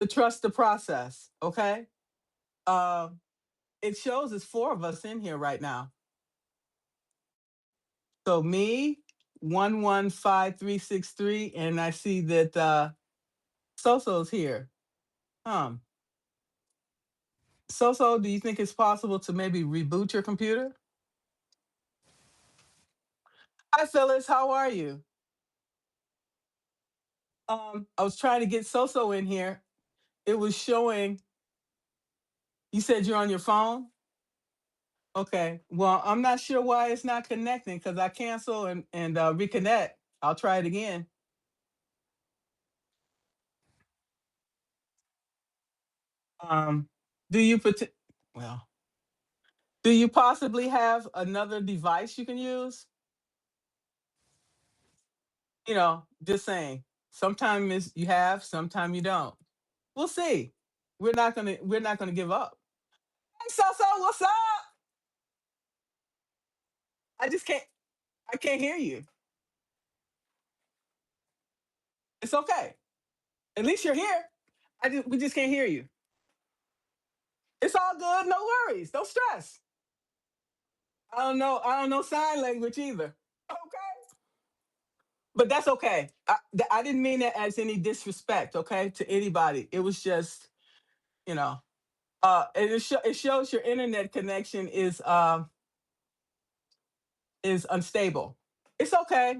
To trust the process. Okay. Uh, it shows it's four of us in here right now. So me, 115363, and I see that SoSo's here. Um, SoSo, do you think it's possible to maybe reboot your computer? Hi, Phyllis. How are you? I was trying to get SoSo in here. It was showing. You said you're on your phone. Okay. Well, I'm not sure why it's not connecting because I cancel and reconnect. I'll try it again. Um, do you put? Well, do you possibly have another device you can use? Just saying. Sometimes you have, sometimes you don't. We'll see. We're not gonna give up. Hey, SoSo, what's up? I just can't. I can't hear you. It's okay. At least you're here. We just can't hear you. It's all good. No worries. Don't stress. I don't know sign language either. Okay. But that's okay. I didn't mean that as any disrespect, okay, to anybody. It was just, you know, and it shows your internet connection is unstable. It's okay.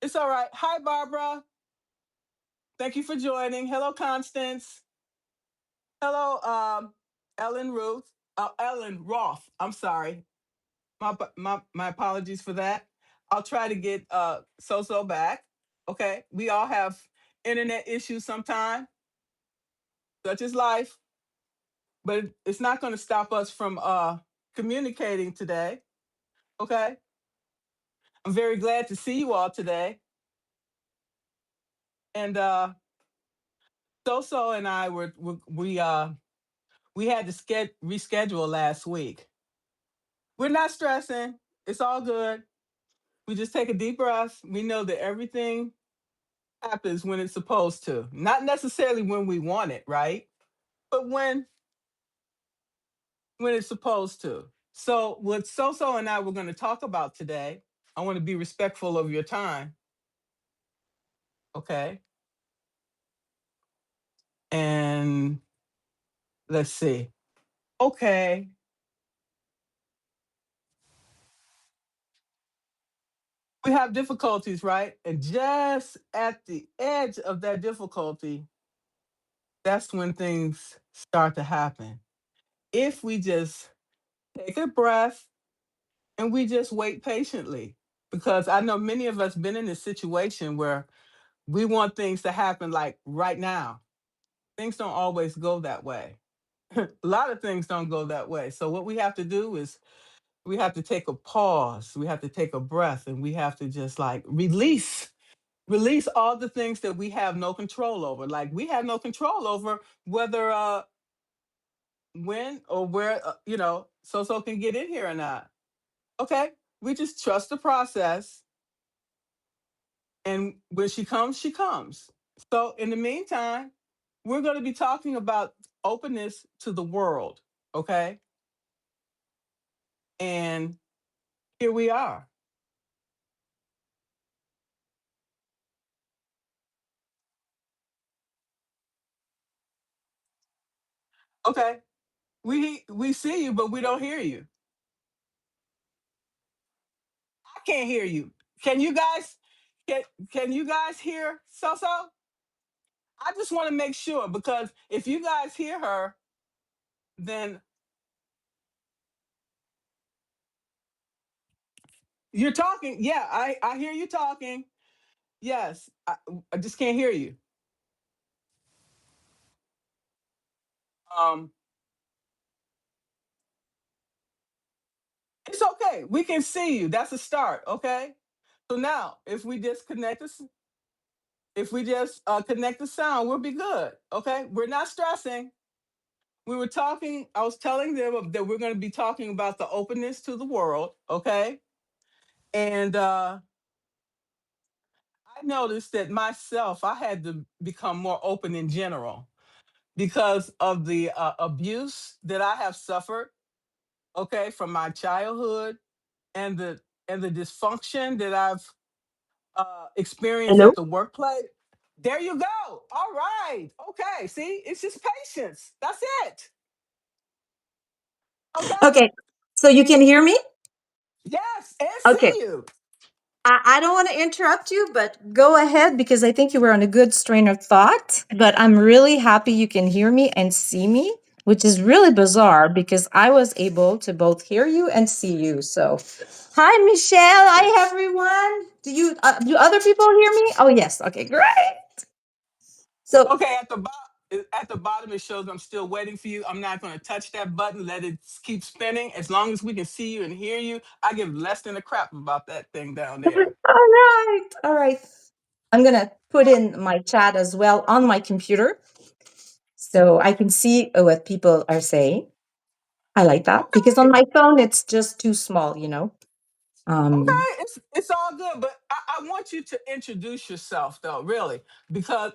It's all right. Hi, Barbara. Thank you for joining. Hello, Constance. Hello, Ellen Ruth. Ellen Roth. I'm sorry. My apologies for that. I'll try to get SoSo back. Okay. We all have internet issues sometime, such as life, but it's not going to stop us from communicating today. Okay. I'm very glad to see you all today. And SoSo and I we had to reschedule last week. We're not stressing. It's all good. We just take a deep breath. We know that everything happens when it's supposed to. Not necessarily when we want it, right? But when it's supposed to. So what SoSo and I were going to talk about today, I want to be respectful of your time. Okay. And let's see. Okay. We have difficulties, right? And just at the edge of that difficulty, that's when things start to happen. If we just take a breath and we just wait patiently, because I know many of us been in this situation where we want things to happen like right now. Things don't always go that way. A lot of things don't go that way. So what we have to do is we have to take a pause, we have to take a breath, and we have to just like release all the things that we have no control over. Like we have no control over whether when or where SoSo can get in here or not. Okay, we just trust the process, and when she comes, she comes. So in the meantime, we're going to be talking about openness to the world. Okay, and here we are. Okay, we see you, but we don't hear you. I can't hear you. Can you guys? Can Can you guys hear SoSo? I just want to make sure because if you guys hear her, then you're talking. Yeah, I hear you talking. Yes, I just can't hear you. Um, it's okay. We can see you. That's a start. Okay. So now, if we just connect the sound, we'll be good. Okay. We're not stressing. We were talking. I was telling them that we're going to be talking about the openness to the world. Okay. And I noticed that myself, I had to become more open in general. because of the abuse that I have suffered, okay, from my childhood, and the dysfunction that I've experienced Hello? at the workplace. There you go. All right. Okay. See, it's just patience. That's it. Okay. Okay. So you can hear me? Yes, and Okay. see you. I don't want to interrupt you, but go ahead because I think you were on a good strain of thought. But I'm really happy you can hear me and see me, which is really bizarre because I was able to both hear you and see you. So, hi, Michelle. Hi, everyone. Do other people hear me? Oh, yes. Okay, great. So, Okay, at the bottom it shows I'm still waiting for you. I'm not going to touch that button. Let it keep spinning. As long as we can see you and hear you, I give less than a crap about that thing down all there. right. All right. I'm going to put in my chat as well on my computer so I can see what people are saying. I like that because on Okay. my phone it's just too small, you know. Um, Okay. It's all good, but I want you to introduce yourself though, really, because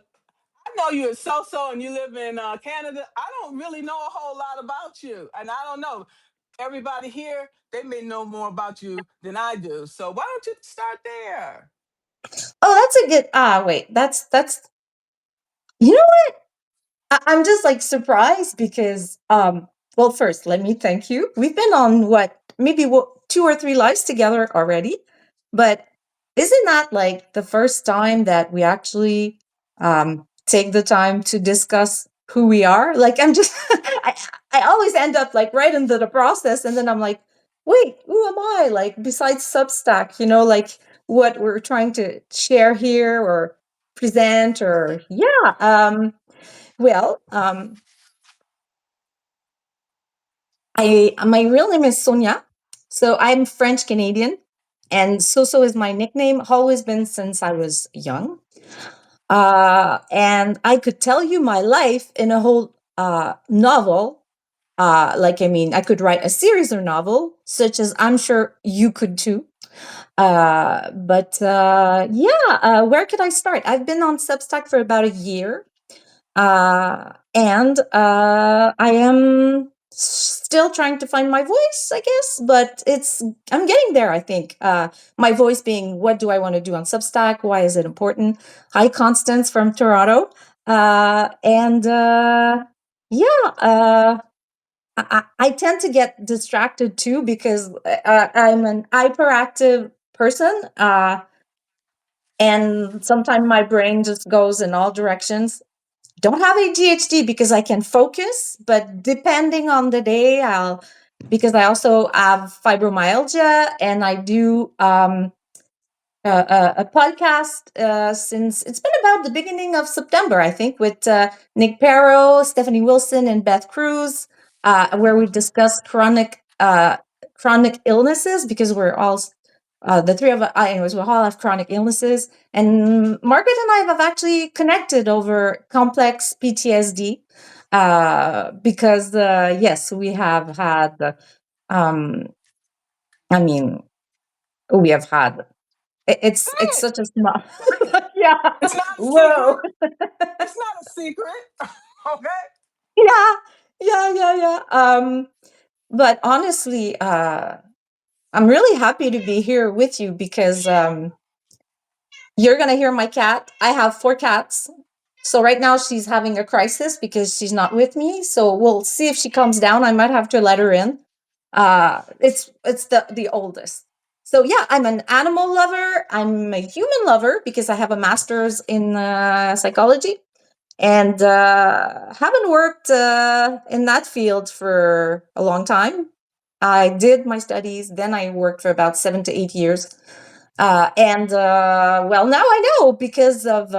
I know you're a SoSo and you live in Canada. I don't really know a whole lot about you, and I don't know everybody here. They may know more about you than I do. So why don't you start there? oh, that's a good. Wait, that's. You know, I'm just like surprised because, well, first, let me thank you. We've been on what, maybe two or three lives together already, but isn't that like the first time that we actually take the time to discuss who we are? Like, I always end up like right into the process, and then I'm like, wait, who am I? Like, besides Substack, you know, like what we're trying to share here or present, or yeah. Well, I my real name is Sonia, so I'm French Canadian, and Soso is my nickname. Always been since I was young. And I could tell you my life in a whole novel. Like I mean, I could write a series or novel, such as I'm sure you could too. But yeah, where could I start? I've been on Substack for about a year. And I am still trying to find my voice, I guess, but I'm getting there, I think. My voice being, what do I want to do on Substack? Why is it important? Hi, Constance from Toronto. And yeah, I tend to get distracted too because I'm an hyperactive person. And sometimes my brain just goes in all directions. Don't have ADHD because I can focus, but depending on the day, because I also have fibromyalgia and I do a podcast since it's been about the beginning of September, I think, with Nick Perro, Stephanie Wilson, and Beth Cruz, where we discuss chronic illnesses because we're all the three of us. Anyways, we all have chronic illnesses, and Margaret and I have actually connected over complex PTSD because yes, we have had. Um, I mean, we have had it's Hey, such a small yeah. it's not a Whoa. secret. It's not a secret. Okay. Yeah, yeah. But honestly, I'm really happy to be here with you because you're gonna hear my cat. I have four cats. So right now she's having a crisis because she's not with me. So we'll see if she comes down. I might have to let her in. It's the oldest. So yeah, I'm an animal lover. I'm a human lover because I have a master's in psychology and haven't worked in that field for a long time. I did my studies, then I worked for about 7 to 8 years. And well, now I know because of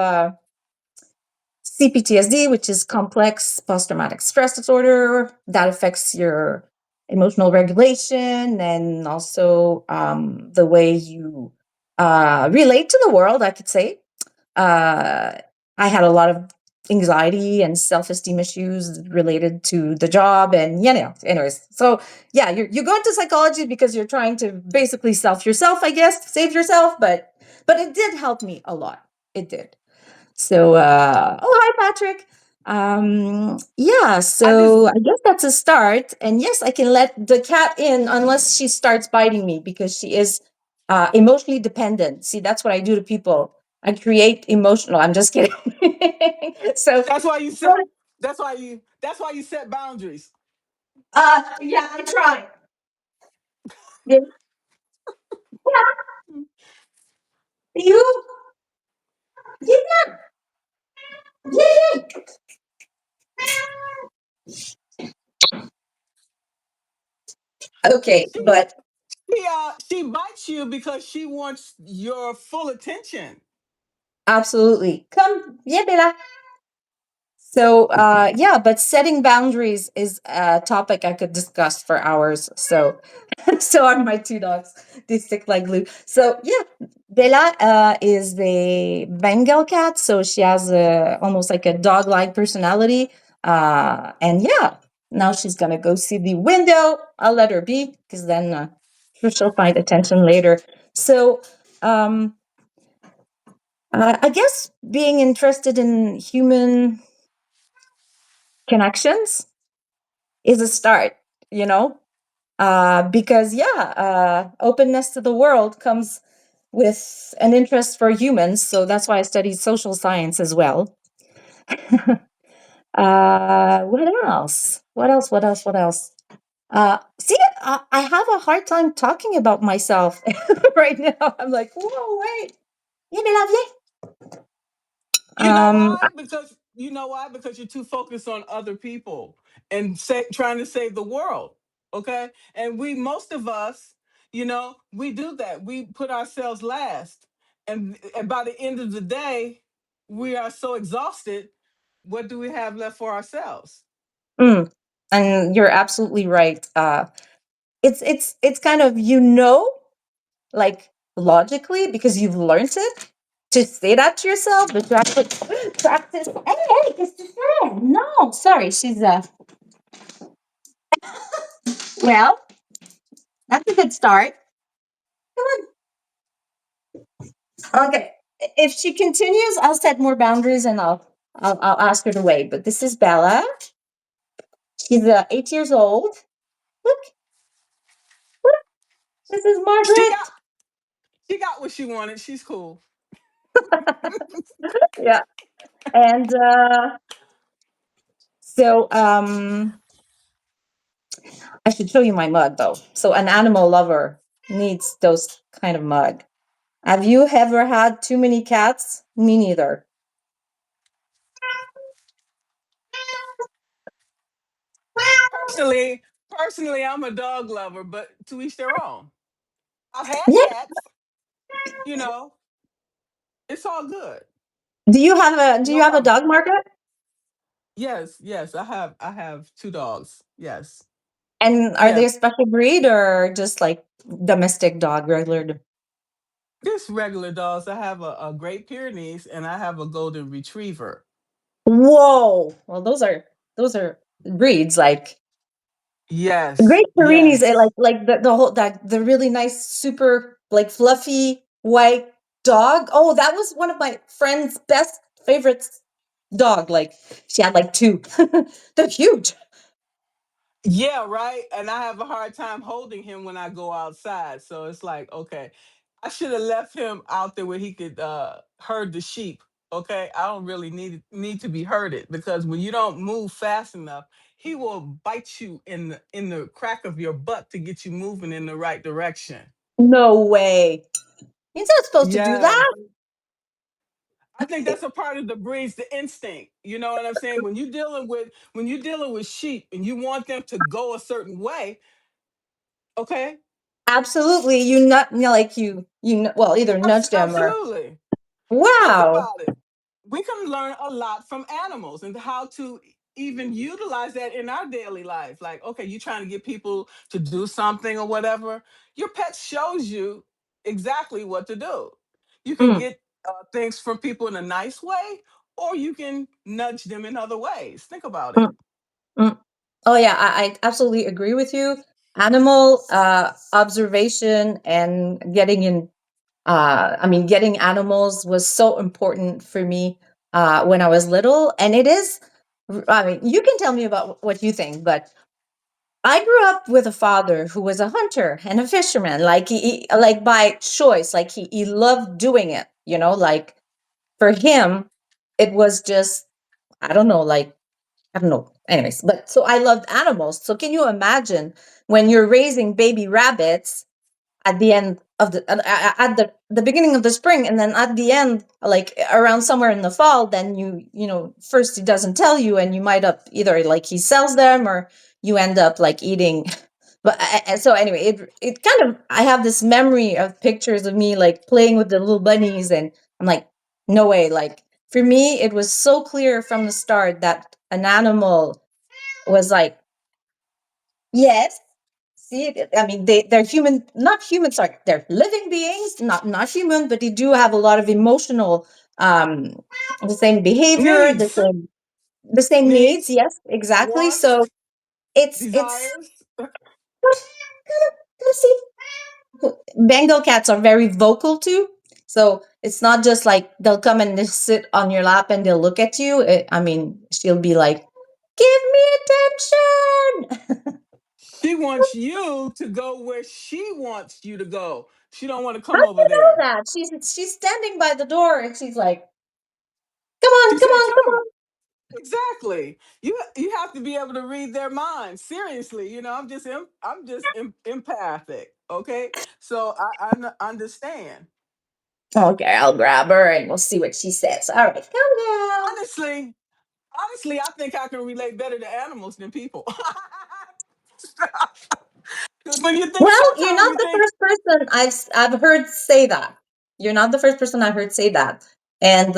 CPTSD, which is complex post traumatic stress disorder, that affects your emotional regulation and also the way you relate to the world, I could say. Uh, I had a lot of anxiety and self-esteem issues related to the job and anyways, so yeah, you go into psychology because you're trying to basically self yourself, I guess, save yourself, but it did help me a lot. It did. So oh, hi, Patrick. Yeah, I just so I guess that's a start. And yes, I can let the cat in unless she starts biting me because she is emotionally dependent. See, that's what I do to people. I create emotional. I'm just kidding. So, that's why you set that's why you set boundaries. yeah, I try. Yeah, you, yeah, yeah, yeah. Okay, She but she bites you because she wants your full attention. absolutely. Come, yeah, Bella. So, yeah, but setting boundaries is a topic I could discuss for hours. So, so are my two dogs. They stick like glue. So, yeah, Bella is the Bengal cat. So she has almost like a dog-like personality. And yeah, now she's gonna go see the window. I'll let her be because then she'll find attention later. So, um, I guess being interested in human connections is a start, you know? Because, yeah, openness to the world comes with an interest for humans. So that's why I studied social science as well. What else? What else? What else? What else? See, I have a hard time talking about myself right now. I'm like, whoa, wait. You me la vie? You know Um, why? Because you're too focused on other people and trying to save the world. Okay, and most of us, we do that. We put ourselves last, and by the end of the day, we are so exhausted. What do we have left for ourselves? mm, and you're absolutely right. It's kind of like logically because you've learned it to say that to yourself, but to actually practice. Hey, hey, it's just no. Sorry, she's well. That's a good start. Come on. Okay, if she continues, I'll set more boundaries and I'll ask her to wait. But this is Bella. She's 8 years old. Look, this is She got Margaret. she got what she wanted. She's cool. Yeah, and so I should show you my mug though. So an animal lover needs those kind of mug. Have you ever had too many cats? Me neither. Personally, I'm a dog lover, but to each their own. I've had Yeah. cats. You know, it's all good. Do No you have a problem. dog, Margaret? Yes, yes, I have two dogs. Yes. And are they a Yes. special breed or just like domestic dog, regular? Just regular dogs. I have a Great Pyrenees and I have a golden retriever. Whoa. Well, those are breeds like Yes, Great Pyrenees. yes. Like the whole that the really nice, super like fluffy white dog. Oh, that was one of my friend's best favorites dog. Like she had like two. They're huge. Yeah, right. And I have a hard time holding him when I go outside. So it's like, okay, I should have left him out there where he could herd the sheep. Okay. I don't really need to be herded because when you don't move fast enough, he will bite you in the crack of your butt to get you moving in the right direction. No way. He's not supposed to do Yeah. that. I think that's a part of the breed's the instinct. You know what I'm saying? When you're dealing with sheep and you want them to go a certain way, okay? Absolutely. Like well, either nudge them or Absolutely. Think wow. about it. We can learn a lot from animals and how to even utilize that in our daily life. Like, okay, you're trying to get people to do something or whatever. Your pet shows you exactly what to do. You can Mm, get things from people in a nice way, or you can nudge them in other ways. Think about mm, it. mm. Oh yeah, I absolutely agree with you. Animal observation and getting in I mean getting animals was so important for me when I was little, and it is I mean, you can tell me about what you think, but I grew up with a father who was a hunter and a fisherman, like like by choice, like he loved doing it, like for him, it was just, I don't know, like, I don't know. Anyways, but so I loved animals. So can you imagine when you're raising baby rabbits at the end of at the beginning of the spring, and then at the end, like around somewhere in the fall, then first he doesn't tell you, and you might up either like he sells them, or you end up like eating. But so anyway, it kind of, I have this memory of pictures of me like playing with the little bunnies, and I'm like, no way. Like for me, it was so clear from the start that an animal was like, yes. See, I mean, they're human, not human. Sorry, they're living beings, not human, but they do have a lot of emotional, um, the same behavior, Needs, the same needs. needs, Yes, exactly. wants, So it's desires. see, Bengal cats are very vocal too. So it's not just like they'll come and just sit on your lap and they'll look at you. I mean, she'll be like, "Give me attention." She wants you to go where she wants you to go. She don't want to How come do over you know there. that? She's standing by the door and she's like, "Come on, She come said, on, come "Come." on." Exactly. You have to be able to read their minds. Seriously, I'm just empathic. Okay, so understand. Okay, I'll grab her and we'll see what she says. All right, come down. Honestly, honestly, I think I can relate better to animals than people. Because when you think, Well, you're sometimes not you the think first person I've heard say that. You're not the first person I've heard say that. And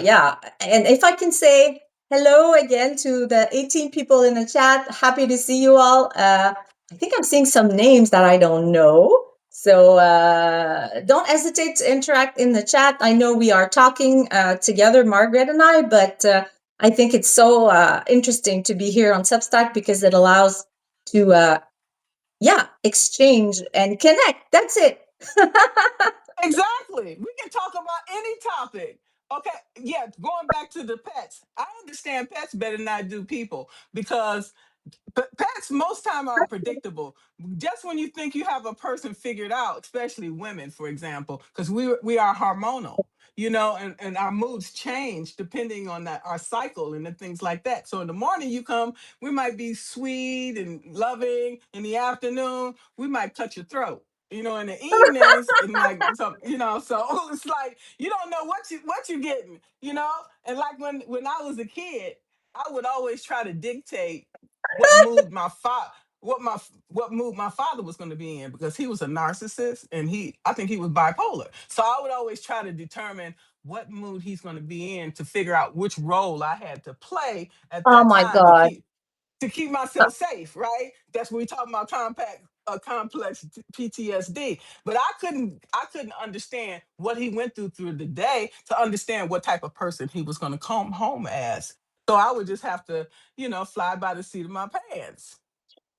yeah, and if I can say hello again to the 18 people in the chat, happy to see you all. I think I'm seeing some names that I don't know. So don't hesitate to interact in the chat. I know we are talking together, Margaret and I, but I think it's so interesting to be here on Substack because it allows to yeah, exchange and connect. That's it. exactly. We can talk about any topic. Okay, yeah. Going back to the pets, I understand pets better than I do people because pets most time are predictable. Just when you think you have a person figured out, especially women, for example, because we are hormonal, and our moods change depending on our cycle and the things like that. So in the morning you come, we might be sweet and loving. In the afternoon, we might cut your throat. In the evenings, and like so it's like you don't know what you're getting, And like when I was a kid, I would always try to dictate what mood my father what mood my father was going to be in because he was a narcissist and I think he was bipolar. So I would always try to determine what mood he's going to be in to figure out which role I had to play at Oh that my time to God. keep myself safe, right? That's what we talking about complex PTSD. But I couldn't understand what he went through the day to understand what type of person he was going to come home as. So I would just have to, fly by the seat of my pants.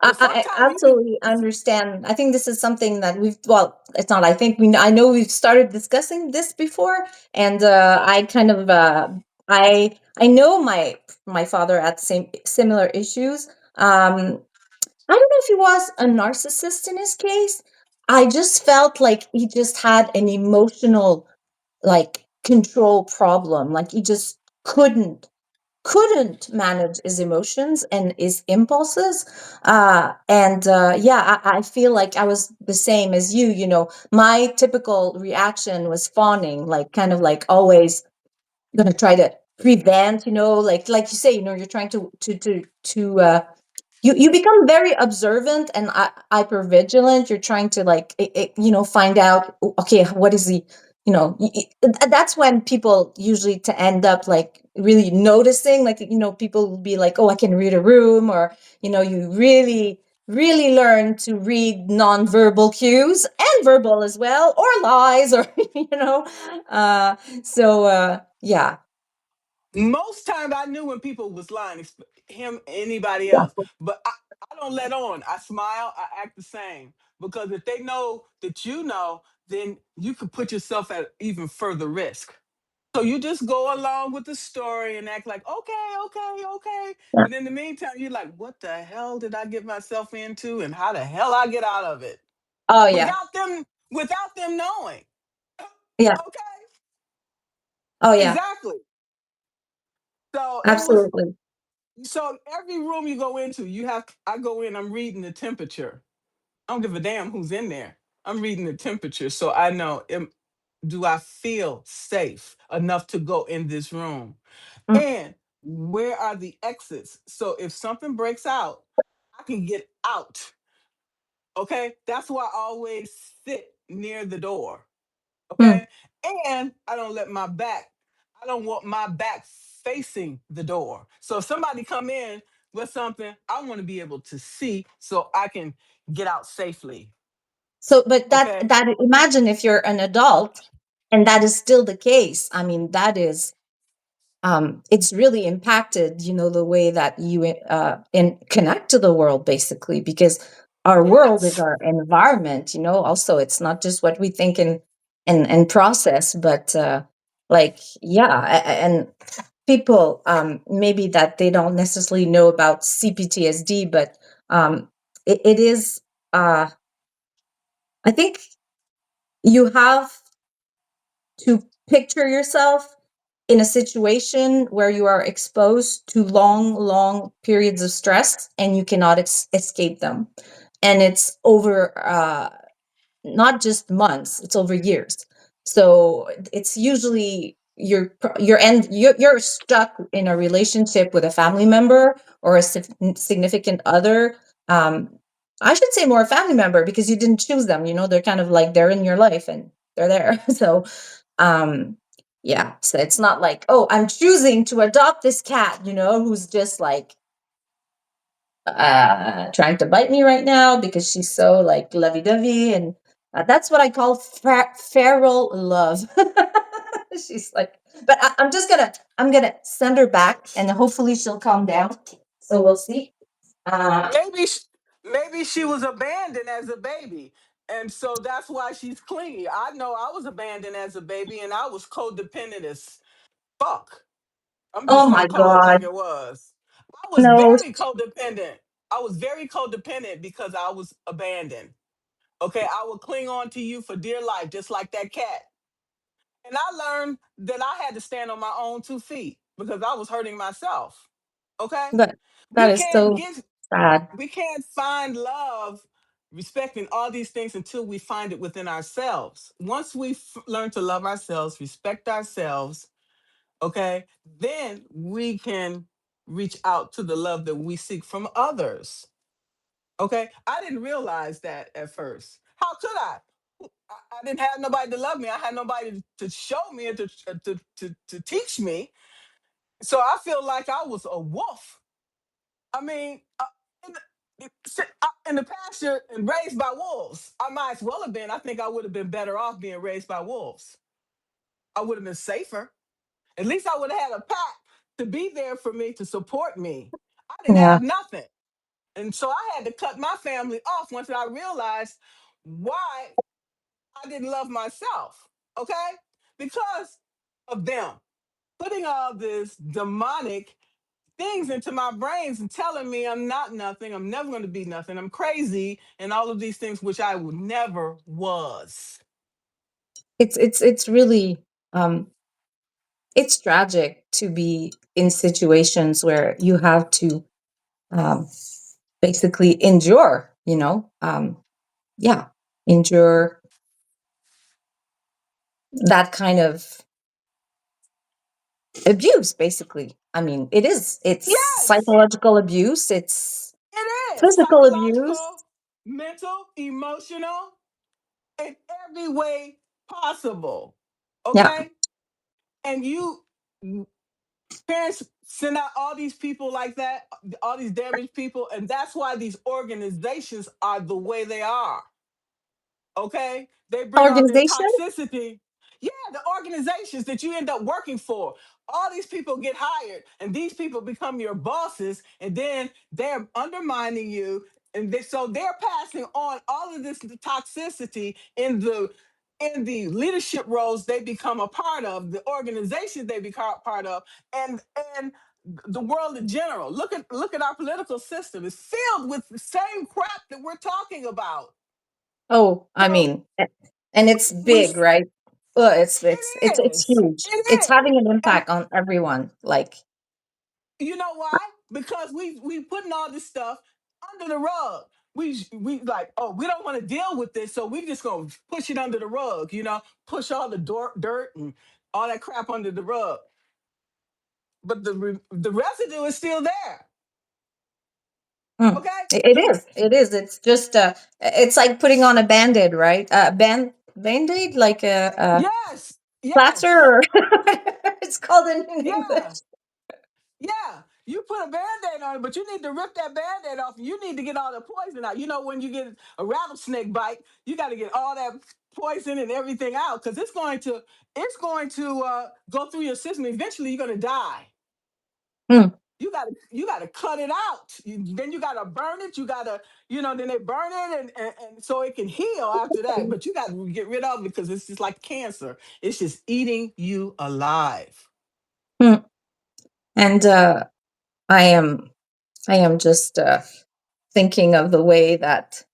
But I sometimes you can. absolutely understand. I think this is something that well, it's not, I think I know we've started discussing this before. And I kind of, I know my father had similar issues. I don't know if he was a narcissist in his case. I just felt like he just had an emotional like control problem. Like he just couldn't manage his emotions and his impulses. And yeah, I feel like I was the same as you. My typical reaction was fawning, like kind of like always gonna try to prevent, like you say, you're trying to you become very observant and hyper vigilant. You're trying to like find out, okay, what is the, that's when people usually to end up like really noticing, like people will be like, oh, I can read a room, or you really learn to read nonverbal cues and verbal as well, or lies, or uh yeah. Most times I knew when people was lying, him, anybody else. But I don't let on. I smile, I act the same. Because if they know that then you could put yourself at even further risk. So you just go along with the story and act like, okay, okay, okay. Yeah. But in the meantime, you're like, what the hell did I get myself into and how the hell I get out of it? Oh yeah. Without them knowing. Yeah. Okay, Oh yeah. exactly. So it was Absolutely. so every room you go into, I go in, I'm reading the temperature. I don't give a damn who's in there. I'm reading the temperature so I know, do I feel safe enough to go in this room? Mm. And where are the exits? So if something breaks out, I can get out. Okay. That's why I always sit near the door. Mm. Okay. And I don't want my back facing the door. So if somebody come in with something, I want to be able to see so I can get out safely. So, but Okay. that imagine if you're an adult and that is still the case. I mean, that is it's really impacted, the way that you connect to the world, basically, because our world is Yes. our environment. Also, it's not just what we think and process, but like, yeah, and people, maybe that they don't necessarily know about CPTSD, but um, it is. I think you have to picture yourself in a situation where you are exposed to long, long periods of stress and you cannot escape them. And it's over not just months, it's over years. So it's usually you're stuck in a relationship with a family member or a significant other. um I should say more a family member, because you didn't choose them. They're kind of like they're in your life and they're there. So um yeah, so it's not like, oh, I'm choosing to adopt this cat, who's just like trying to bite me right now because she's so like lovey-dovey. And that's what I call feral love. She's like, but I'm gonna send her back and hopefully she'll calm down, so we'll see. uh Maybe sh- Maybe she was abandoned as a baby. And so that's why she's clingy. I know I was abandoned as a baby and I was codependent as fuck. I'm oh just gonna my call it god. like it was. I was No. very codependent. I was very codependent because I was abandoned. Okay, I would cling on to you for dear life, just like that cat. And I learned that I had to stand on my own 2 feet because I was hurting myself. Okay, But that we is can't so get sad. we can't find love, respecting all these things until we find it within ourselves. Once we learn to love ourselves, respect ourselves, okay, then we can reach out to the love that we seek from others. Okay, I didn't realize that at first. How could I? I didn't have nobody to love me. I had nobody to show me and to teach me. So I feel like I was a wolf. I mean, in in the pasture and raised by wolves. I might as well have been. I think I would have been better off being raised by wolves. I would have been safer. At least I would have had a pack to be there for me, to support me. I didn't Yeah. have nothing. And so I had to cut my family off once I realized why I didn't love myself. Okay? Because of them putting all this demonic things into my brains and telling me I'm not nothing, I'm never going to be nothing, I'm crazy, and all of these things which I would never was. It's really um it's tragic to be in situations where you have to um basically endure, yeah, endure that kind of abuse, basically. I mean, it's Yes, psychological abuse, it's it is physical abuse. psychological, mental, emotional, in every way possible. Yeah. Okay? And parents send out all these people like that, all these damaged people, and that's why these organizations are the way they are. Okay, they bring all this Organization. toxicity. Yeah, the organizations that you end up working for, all these people get hired and these people become your bosses, and then they're undermining you, and so they're passing on all of this toxicity in the in the leadership roles they become a part of, the organizations they become a part of, and the world in general. Look at our political system. It's filled with the same crap that we're talking about. Oh, I So mean, and it's we big, right? Well, it's it is. huge. It It's is. having an And impact on everyone. Like, you know why? Because we putting all this stuff under the rug. We like, oh, we don't want to deal with this, so we just gonna push it under the rug. Push all the dirt and all that crap under the rug. But the residue is still there. mm, Okay. it is. It is. It's just it's like putting on a band-aid, right? Band-aid, like a Yes. plaster, Yes. or it's called in Yeah. English. Yeah. You put a band-aid on it, but you need to rip that band-aid off. You need to get all the poison out. When you get a rattlesnake bite, you got to get all that poison and everything out, because it's going to go through your system. Eventually, you're going to die. Mm, You gotta cut it out. Then you gotta burn it. Then they burn it, and so it can heal after that. But you got to get rid of it, because it's just like cancer. It's just eating you alive. mm. And I am I am just thinking of the way that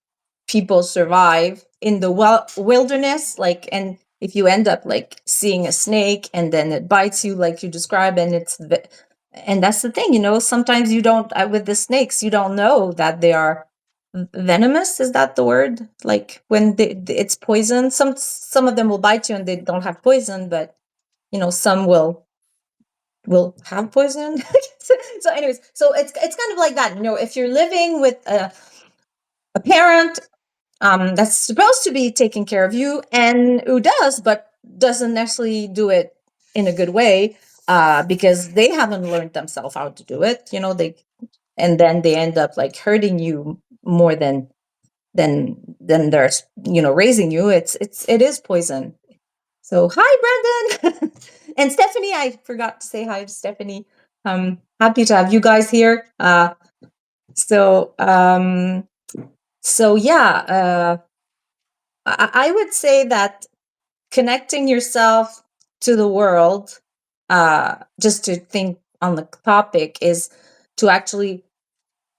people survive in the wilderness, like, and if you end up like seeing a snake and then it bites you like you describe, and and that's the thing, sometimes you don't, with the snakes, you don't know that they are venomous. Is that the word? Like, when it's poison, some of them will bite you and they don't have poison, but some will have poison. So anyways, so it's kind of like that, if you're living with a parent that's supposed to be taking care of you, and who does, but doesn't necessarily do it in a good way, because they haven't learned themselves how to do it. And then they end up like hurting you more than they're raising you. It is poison. So hi, Brendan. And Stephanie. I forgot to say hi to Stephanie. Happy to have you guys here. So um, so yeah. I would say that connecting yourself to the world, just to think on the topic, is to actually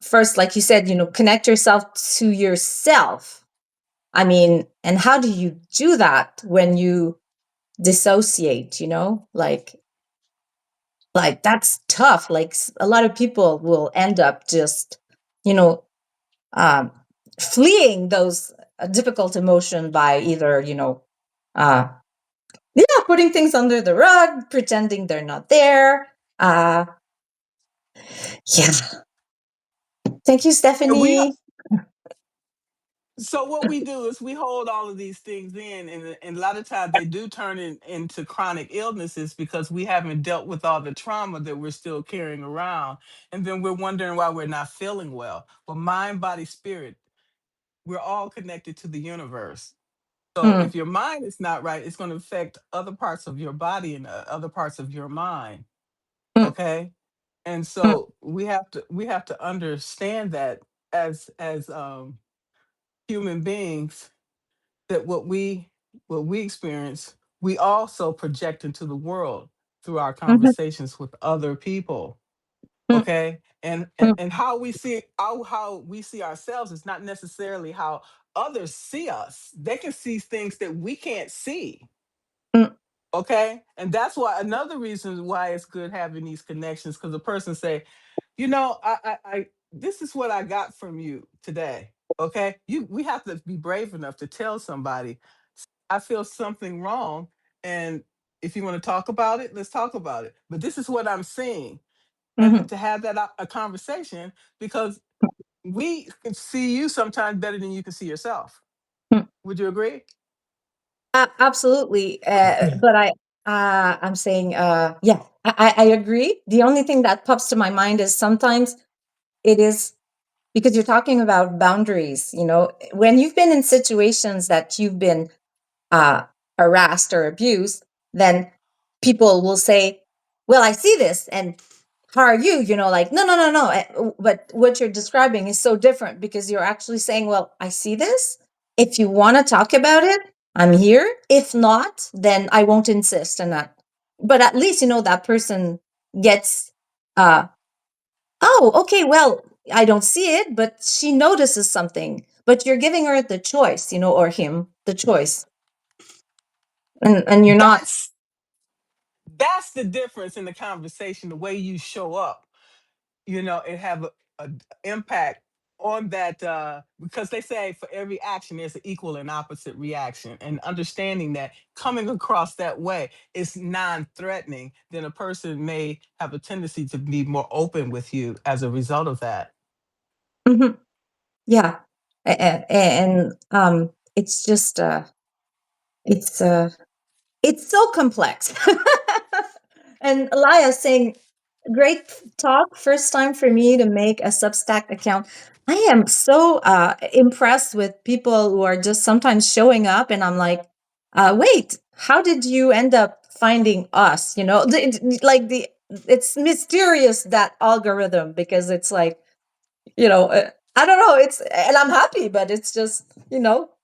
first, like you said, connect yourself to yourself. I mean, and how do you do that when you dissociate? Like that's tough. Like, a lot of people will end up just, you know, um, fleeing those difficult emotion by either, uh, yeah, putting things under the rug, pretending they're not there. Uh, yeah. Thank you, And we Stephanie. so what we do is we hold all of these things in, and a lot of times they do turn into chronic illnesses, because we haven't dealt with all the trauma that we're still carrying around, and then we're wondering why we're not feeling well. But mind, body, spirit, we're all connected to the universe. So Mm, if your mind is not right, it's going to affect other parts of your body and other parts of your mind. mm, Okay. And mm, so we have to understand that, as human beings, that what we experience, we also project into the world through our mhm, conversations with other people. mm, Okay. and and, mm, and how we see ourselves is not necessarily how others see us. They can see things that we can't see. mm, Okay. And that's why, another reason why it's good having these connections, because a person say, this is what I got from you today. Okay. We have to be brave enough to tell somebody, I feel something wrong. And if you want to talk about it, let's talk about it. But this is what I'm seeing. And mhm, to have that a conversation, because we can see you sometimes better than you can see yourself. mm. Would you agree? Absolutely. But I'm saying, yeah, I agree. The only thing that pops to my mind is sometimes it is because you're talking about boundaries. When you've been in situations that you've been uh, harassed or abused, then people will say, "Well, I see this, and how are you?" Like, no, no, no, no. But what you're describing is so different, because you're actually saying, "Well, I see this. If you want to talk about it, I'm here. If not, then I won't insist on that. But at least, that person gets, uh, oh, okay, well, I don't see it, but she notices something. But you're giving her the choice, or him the choice. And you're not. That's the difference in the conversation, the way you show up, it have a impact on that, because they say for every action there's an equal and opposite reaction, and understanding that coming across that way is non-threatening, then a person may have a tendency to be more open with you as a result of that. Mhm. Yeah. And it's just it's it's so complex. And Elia saying, great talk. First time for me to make a Substack account. I am so impressed with people who are just sometimes showing up, and I'm like, wait, how did you end up finding us? Like it's mysterious, that algorithm, because it's like, I don't know. And I'm happy, but it's just,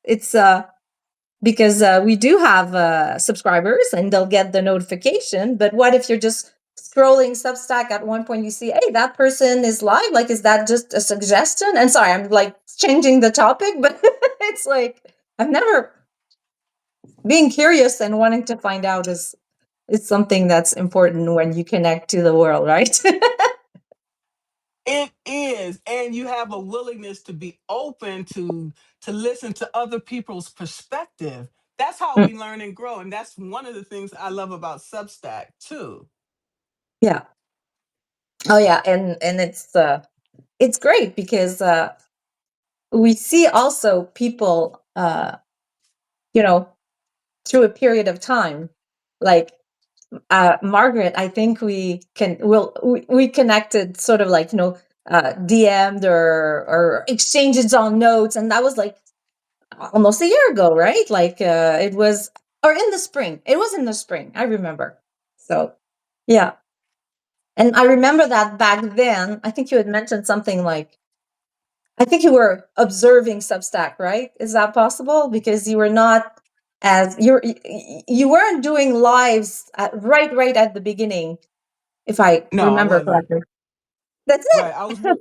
it's because we do have subscribers and they'll get the notification. But what if you're just scrolling Substack, at one point you see, hey, that person is live? Like, is that just a suggestion? And sorry, I'm like changing the topic, but it's like, I've never, being curious and wanting to find out is something that's important when you connect to the world, right? It is, and you have a willingness to be open to listen to other people's perspective. That's how Mm, we learn and grow, and that's one of the things I love about Substack too. yeah. Oh yeah. And it's great because we see also people, you know, through a period of time. Like Margaret, I think we connected sort of like, DM'd or exchanges on notes, and that was like almost a year ago, right? Like it was, or in the spring. It was in the spring, I remember. So yeah. And I remember that back then, I think you had mentioned something like, I think you were observing Substack, right? Is that possible? Because you were not, as you weren't doing lives right at the beginning, if I No, I remember wasn't. correctly. That's Right. it.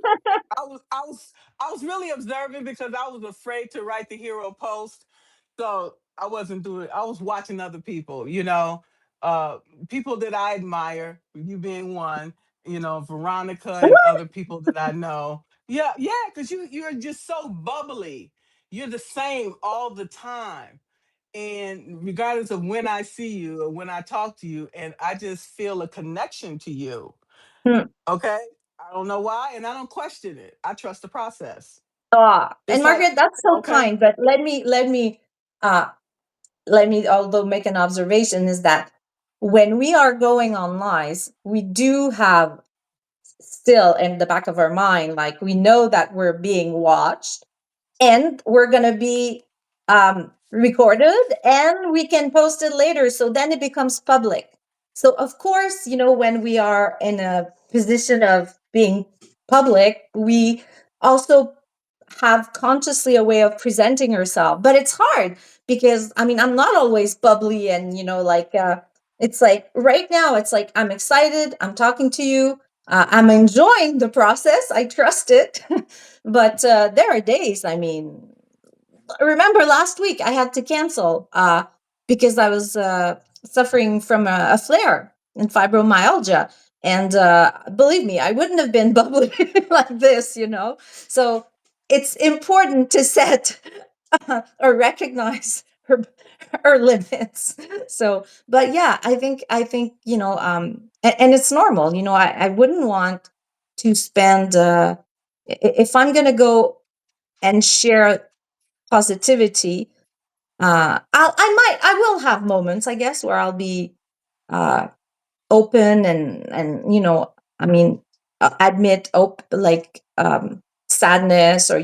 I was really observing because I was afraid to write the hero post. So I wasn't doing I was watching other people, uh people that I admire, you being one, Veronica and other people that I know. Yeah, yeah, because you're just so bubbly. You're the same all the time. And regardless of when I see you or when I talk to you, and I just feel a connection to you. Hmm. Okay. I don't know why, and I don't question it. I trust the process. Ah, and It's like, Margaret, that's so okay, kind. But uh, let me although make an observation, is that when we are going on lives, we do have still in the back of our mind, like we know that we're being watched, and we're going to be recorded, and we can post it later, so then it becomes public. So of course, when we are in a position of being public, we also have consciously a way of presenting yourself. But it's hard because, I mean, I'm not always bubbly, and like it's like right now, it's like I'm excited, I'm talking to you, I'm enjoying the process, I trust it. But there are days, I mean, remember last week I had to cancel because I was suffering from a flare and fibromyalgia. And believe me, I wouldn't have been bubbly like this, So it's important to set or recognize her limits. So, but yeah, I think, and it's normal, I wouldn't want to spend, if I'm going to go and share positivity, I will have moments, I guess, where I'll be uh open, and I mean, admit like sadness, or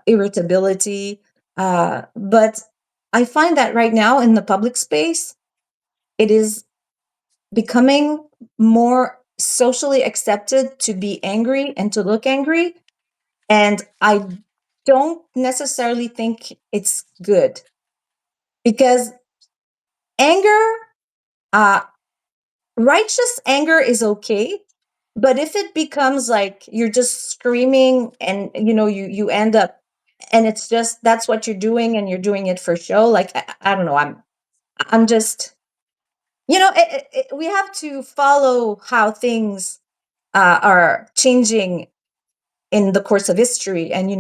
irritability, but I find that right now in the public space, it is becoming more socially accepted to be angry and to look angry, and I don't necessarily think it's good. because anger, uh, righteous anger is okay, but if it becomes like you're just screaming and you end up, and it's just that's what you're doing and you're doing it for show, like I don't know, I'm just, we have to follow how things are changing in the course of history. And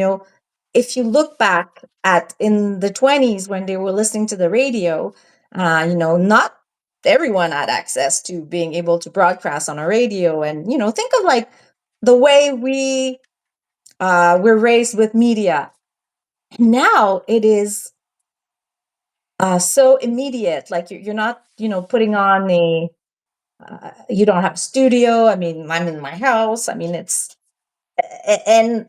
if you look back at in the 20s when they were listening to the radio, not everyone had access to being able to broadcast on a radio. And think of like the way we were raised with media. Now it is so immediate. Like you're not putting on a you don't have a studio. I mean, I'm in my house. I mean, and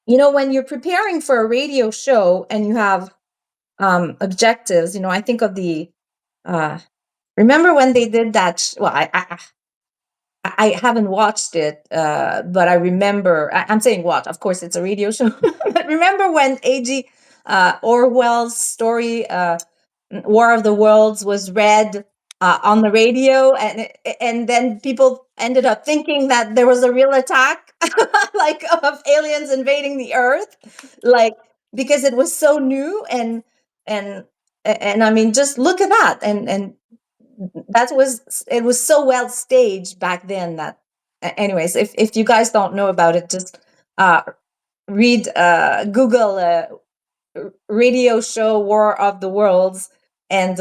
when you're preparing for a radio show and you have objectives, I think of the uh, remember when they did that? Well, I haven't watched it, but I remember. I'm saying watch. Of course, it's a radio show. But remember when A.G. Orwell's story, War of the Worlds, was read on the radio, and then people ended up thinking that there was a real attack, like of aliens invading the Earth, like because it was so new. And and I mean, just look at that. And that was it was so well staged back then that anyways, if you guys don't know about it, just uh read Google radio show War of the Worlds. And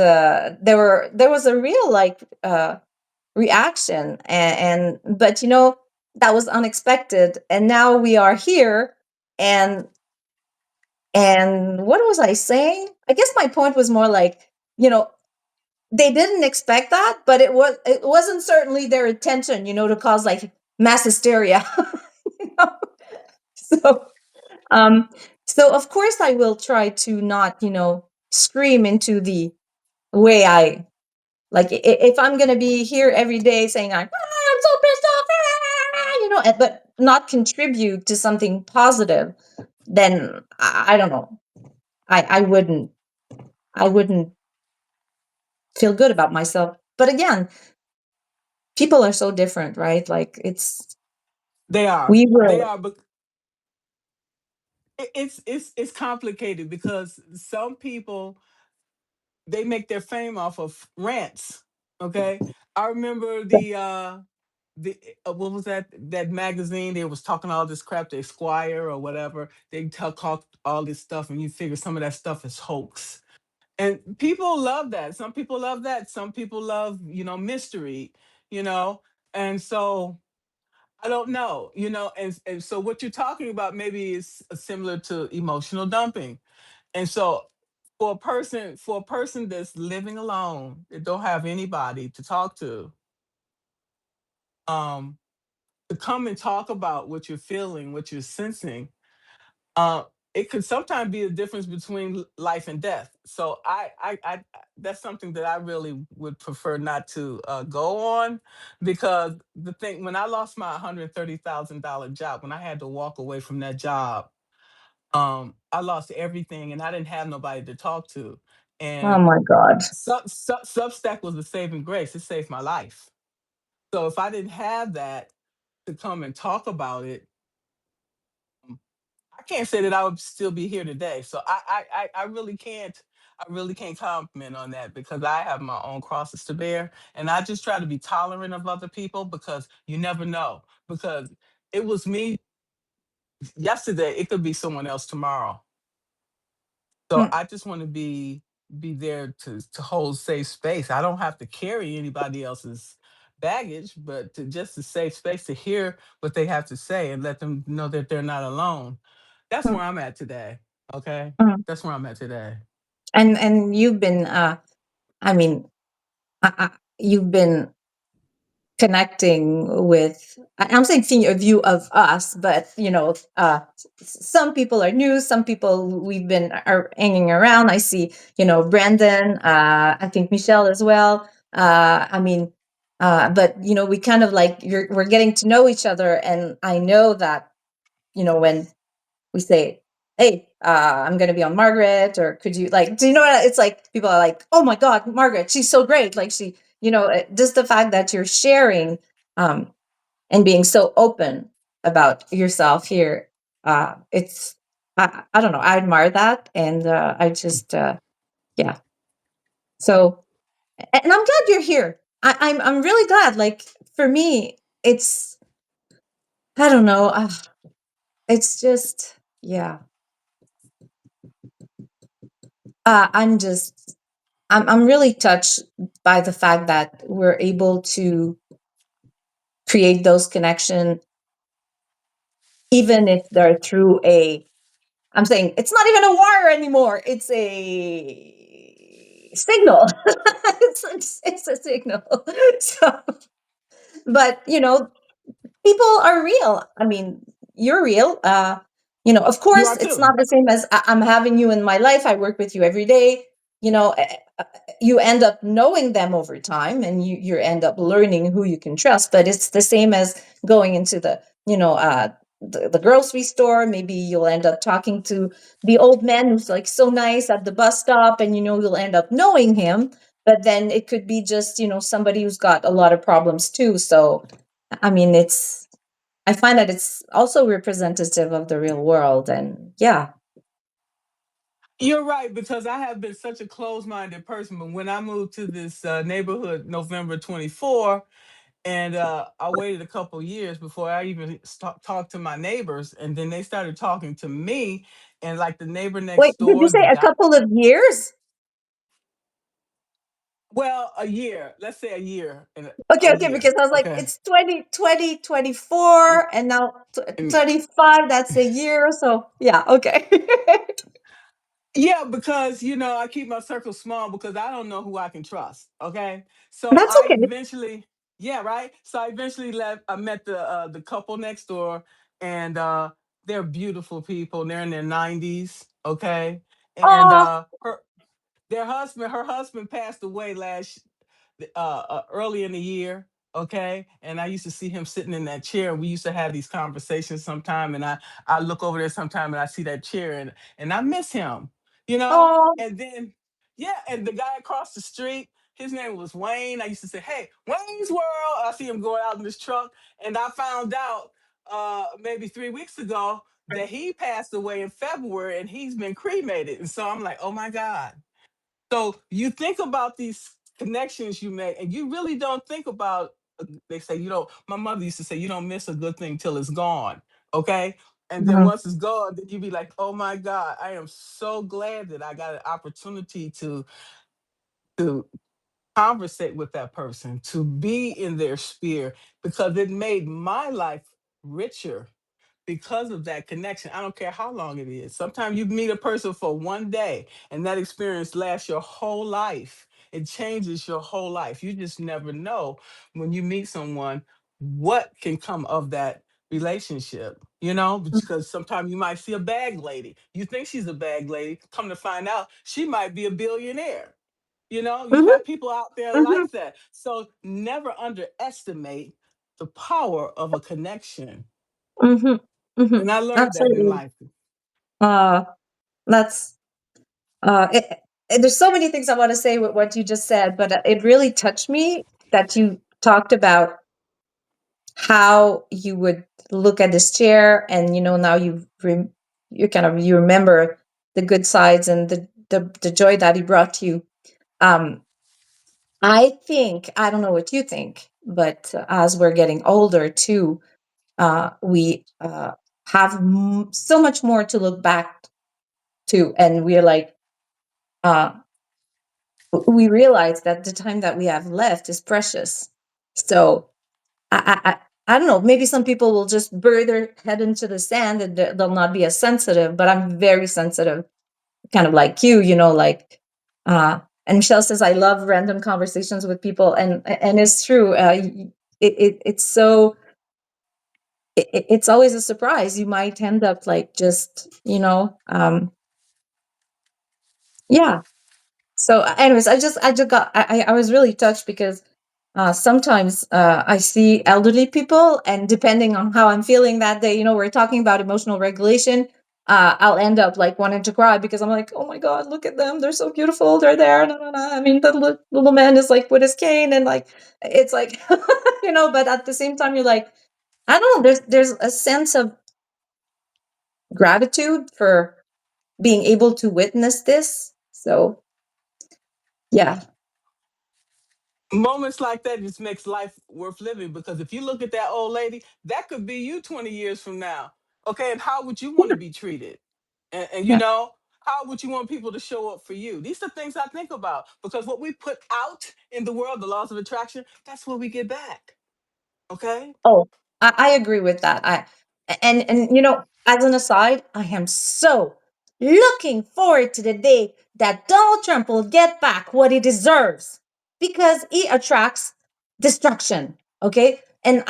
there was a real like reaction. And but that was unexpected, and now we are here. And and what was I saying? I guess my point was more like, you know they didn't expect that, but it wasn't certainly their intention, to cause like mass hysteria. you know? So um so of course I will try to not, scream into the way I like. If I'm gonna be here every day saying I'm so pissed off, but not contribute to something positive, then I don't know. I wouldn't feel good about myself. But again, people are so different, right? Like They are. we They will. are. But it's complicated because some people, they make their fame off of rants. Okay, I remember the what was that magazine? They was talking all this crap, the Esquire or whatever. They talk all this stuff, and you figure some of that stuff is hoax. And people love that. Some people love that. Some people love, mystery. You know, and so I don't know. And so what you're talking about maybe is similar to emotional dumping. And so for a person that's living alone, that don't have anybody to talk um, to come and talk about what you're feeling, what you're sensing, uh, it could sometimes be a difference between life and death. So that's something that I really would prefer not to go on, because the thing when I lost my $130,000 job, when I had to walk away from that job, I lost everything and I didn't have nobody to talk to. Oh And my God. Substack was a saving grace. It saved my life. So if I didn't have that to come and talk about it, I can't say that I would still be here today. So I really can't. I really can't comment on that because I have my own crosses to bear, and I just try to be tolerant of other people because you never know. Because it was me yesterday, it could be someone else tomorrow. So Mm, I just want to be there to hold safe space. I don't have to carry anybody else's baggage, but just a safe space to hear what they have to say and let them know that they're not alone. That's mm, where I'm at today. Okay, mm. that's where I'm at today. And you've been, I mean, you've been connecting with. I'm saying seeing a view of us, but some people are new. Some people we've been are hanging around. I see, Brandon. I think Michelle as well. I mean, but we kind of like we're getting to know each other, and I know that when we say hey, I'm going to be on Margaret, or could you like, do you know what? It's like people are like, oh my God, Margaret, she's so great. Like she, just the fact that you're sharing, um, and being so open about yourself here. It's, I don't know, I admire that. And I just, yeah. So, and I'm glad you're here. I'm really glad. Like for me, it's, I don't know. It's just, yeah. I'm just, I'm really touched by the fact that we're able to create those connections, even if they're through a, I'm saying it's not even a wire anymore. It's a signal. It's a signal. So, but people are real. I mean, you're real. Of You course, are it's too. not the same as I'm having you in my life. I work with you every day. You know, you end up knowing them over time, and you end up learning who you can trust. But it's the same as going into the grocery store. Maybe you'll end up talking to the old man who's like so nice at the bus stop, and you'll end up knowing him. But then it could be just somebody who's got a lot of problems too. So I mean, I find that it's also representative of the real world. And yeah. You're right, because I have been such a closed-minded person. But when I moved to this neighborhood November 24, and I waited a couple years before I even talked to my neighbors, and then they started talking to me, and like the neighbor Wait, next did you door, say the a guy. couple of years? Well, a year. Let's say a year and Okay, a okay, year. because I was like, Okay. it's 2024, and now And 25, that's a year. So yeah, okay. yeah, because I keep my circle small because I don't know who I can trust. Okay, so That's I okay. eventually, yeah, right. So I eventually left. I met the couple next door, and they're beautiful people. They're in their 90s. Okay, and Oh, her husband passed away early in the year. Okay, and I used to see him sitting in that chair. We used to have these conversations sometime, and I look over there sometime and I see that chair, and I miss him, oh, and then yeah, and the guy across the street, his name was Wayne. I used to say, hey, Wayne's World. I see him going out in this truck, and I found out maybe 3 weeks ago that he passed away in February, and he's been cremated. And so I'm like, oh my God. So you think about these connections you make, and you really don't think about. They say you don't. My mother used to say you don't miss a good thing till it's gone. Okay, and then mhm, once it's gone, then you be like, oh my God, I am so glad that I got an opportunity to conversate with that person, to be in their sphere, because it made my life richer because of that connection. I don't care how long it is. Sometimes you meet a person for one day and that experience lasts your whole life. It changes your whole life. You just never know when you meet someone what can come of that relationship, because sometimes you might see a bag lady. You think she's a bag lady, come to find out she might be a billionaire. You mhm, have people out there mhm, like that. So never underestimate the power of a connection. mhm, And mhm. I learned that in Absolutely. life. Uh, that's Uh, it, there's so many things I want to say with what you just said, but it really touched me that you talked about how you would look at this chair, and now you remember the good sides and the joy that he brought you. Um, I think I don't know what you think, but as we're getting older too, we have so much more to look back to, and we're like. Uh, we realize that the time that we have left is precious. So I don't know. Maybe some people will just bury their head into the sand and they'll not be as sensitive. But I'm very sensitive, kind of like you. Like. And Michelle says, "I love random conversations with people," and it's true. It's so. It's always a surprise. You might end up like just yeah. So, anyways, I was really touched because sometimes I see elderly people, and depending on how I'm feeling that day, we're talking about emotional regulation. I'll end up like wanting to cry because I'm like, oh my god, look at them, they're so beautiful, they're there. No, no, no. I mean, the little man is like with his cane, and like it's like, But at the same time, you're like, I don't know. There's a sense of gratitude for being able to witness this. So yeah. Moments like that just makes life worth living, because if you look at that old lady, that could be you 20 years from now. Okay, and how would you want to be treated? And Yeah. how would you want people to show up for you? These are things I think about, because what we put out in the world, the laws of attraction, that's what we get back. Okay? Oh, I agree with that. And as an aside, I am so looking forward to the day that Donald Trump will get back what he deserves because he attracts destruction. Okay. And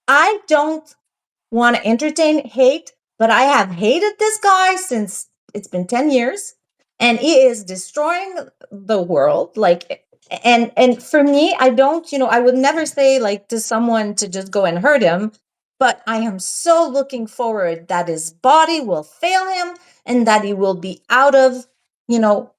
I don't want to entertain hate, but I have hated this guy since it's been 10 years, and he is destroying the world. Like, and for me, I don't, I would never say like to someone to just go and hurt him, but I am so looking forward that his body will fail him and that he will be out of, you know,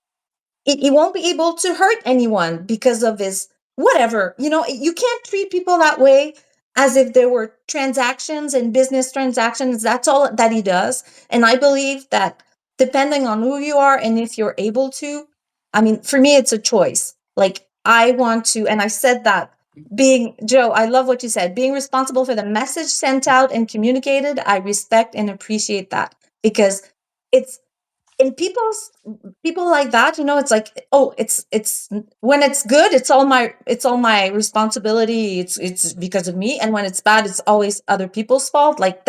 he won't be able to hurt anyone because of his whatever. You can't treat people that way as if they were transactions and business transactions. That's all that he does. And I believe that depending on who you are and if you're able to, I mean, for me, it's a choice. Like, I want to, and I said that being Joe, I love what you said, being responsible for the message sent out and communicated. I respect and appreciate that because it's in people like that, it's like, oh, it's when it's good, it's all my responsibility, it's because of me, and when it's bad, it's always other people's fault. Like,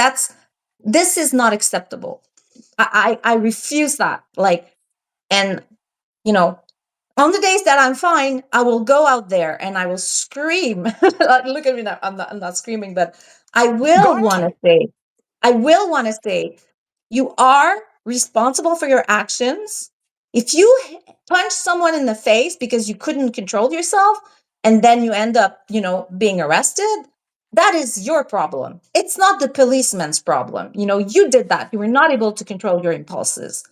this is not acceptable. I refuse that. Like, and you know on the days that I'm fine, I will go out there and I will scream. Like, look at me now, I'm not screaming, but i Go will want to ahead. say I will want to say, you are responsible for your actions. If you punch someone in the face because you couldn't control yourself and then you end up, being arrested, that is your problem. It's not the policeman's problem. You did that. You were not able to control your impulses.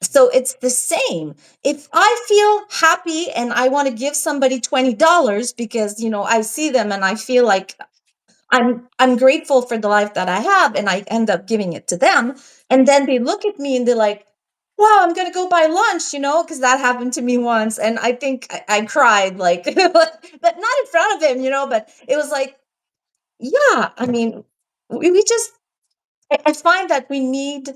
So it's the same. If I feel happy and I want to give somebody $20 because, I see them and I feel like I'm grateful for the life that I have, and I end up giving it to them. And then they look at me and they're like, "Wow, I'm gonna go buy lunch," because that happened to me once, and I think I cried, like, but not in front of him, But it was like, yeah, I mean, we just I find that we need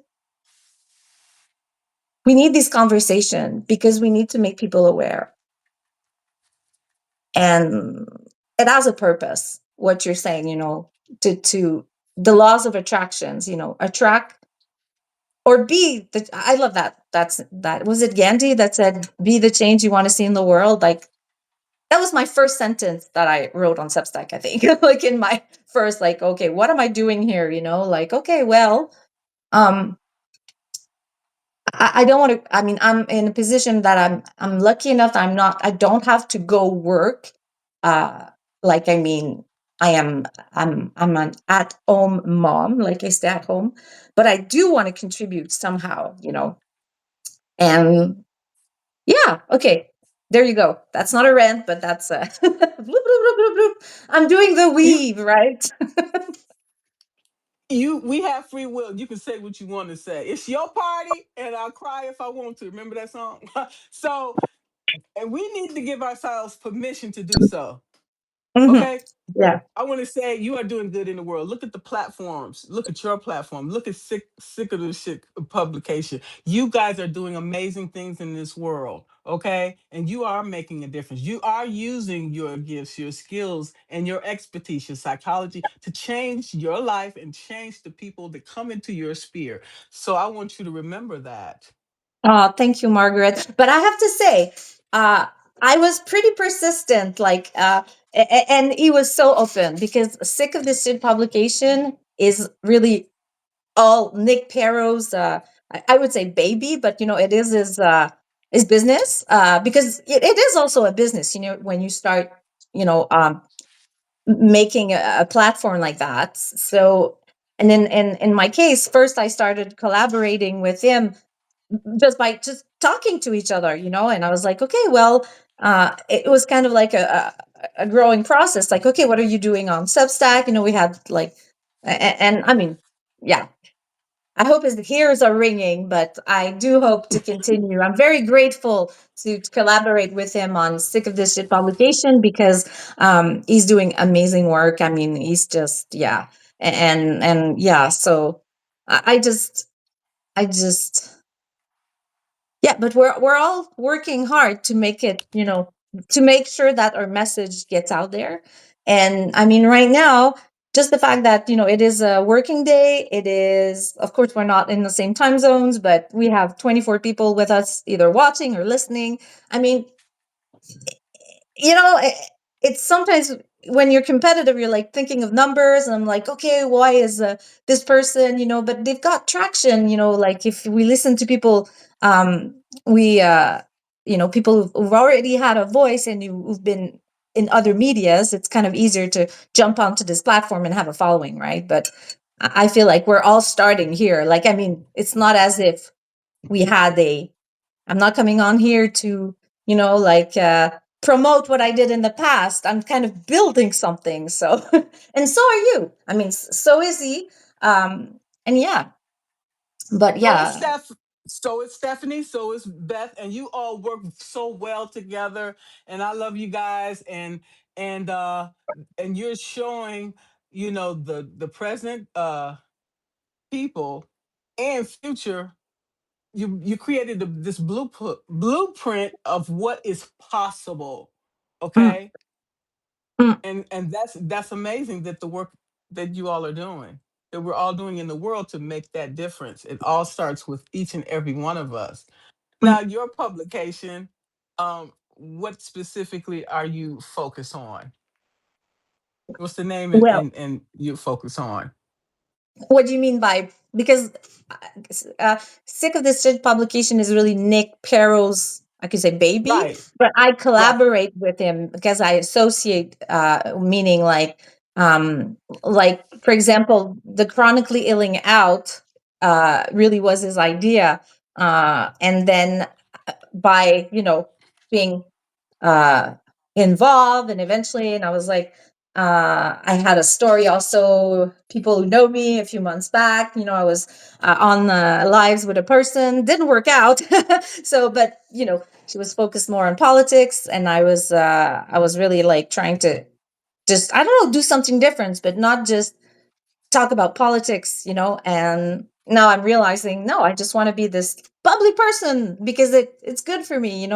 this conversation because we need to make people aware, and it has a purpose. What you're saying, to the laws of attractions, attract or be the I love that was it Gandhi that said, be the change you want to see in the world. Like, that was my first sentence that I wrote on Substack, I think. Like, in my first, like, okay, what am I doing here, like, okay, well, um I don't want to. I mean, I'm in a position that I'm lucky enough that I don't have to go work. uh like, I mean, I'm an at home mom, like I stay at home, but I do want to contribute somehow, and yeah, okay. There you go. That's not a rant, but that's bloop, bloop, bloop, bloop, bloop. I'm doing the You weave, right? we have free will. You can say what you want to say. It's your party, and I'll cry if I want to. Remember that song? So, and we need to give ourselves permission to do so. Hmm. Okay. Yeah. I want to say you are doing good in the world. Look at the platforms. Look at your platform. Look at sick of the shit publication. You guys are doing amazing things in this world. Okay. And you are making a difference. You are using your gifts, your skills, and your expertise, your psychology to change your life and change the people that come into your sphere. So I want you to remember that. Oh, thank you, Margaret. But I have to say, uh, I was pretty persistent, like, and he was so open because Sick of This Shit publication is really all Nick Perrow's, I would say baby, but it is his business, because it is also a business, when you start, you know, um, making a platform like that. So, And in my case, first I started collaborating with him just by just talking to each other, and I was like, okay, well, it was kind of like a growing process. Like, okay, what are you doing on Substack? We had like, and I mean, yeah, I hope his ears are ringing, but I do hope to continue. I'm very grateful to collaborate with him on Sick of This Shit publication because he's doing amazing work. I mean, he's just, yeah. And yeah, so I just, yeah, but we're all working hard to make it, to make sure that our message gets out there. And I mean, right now, just the fact that, it is a working day, it is, of course, we're not in the same time zones, but we have 24 people with us either watching or listening. I mean, you know it, it's sometimes when you're competitive, you're like thinking of numbers, and I'm like, okay, why is this person, but they've got traction, like if we listen to people, we people who've already had a voice and who've been in other medias, it's kind of easier to jump onto this platform and have a following, right? But I feel like we're all starting here. Like, I mean, it's not as if we had a I'm not coming on here to, like promote what I did in the past. I'm kind of building something. So, and so are you. I mean, so is he. And yeah, but So it's yeah, Steph. So it's Stephanie. So it's Beth, and you all work so well together. And I love you guys. And and you're showing, the present people and future. You created this blueprint of what is possible. mm, Okay, mm, and that's amazing that the work that you all are doing, that we're all doing in the world to make that difference. It all starts with each and every one of us. mm. Now, your publication, what specifically are you focused on? What's the name Well, and you focus on? what do you mean by, because Sick of This Shit publication is really Nick Perro's, I could say, baby, Right, but I right. collaborate with him because I associate, meaning like for example, the chronically illing out really was his idea, and then by being uh involved, and eventually, and I was like, I had a story also, people who know me a few months back, I was on lives with a person, didn't work out. So, but she was focused more on politics, and I was really like trying to just, I don't know, do something different, but not just talk about politics, and now I'm realizing, no, I just want to be this bubbly person because it's good for me,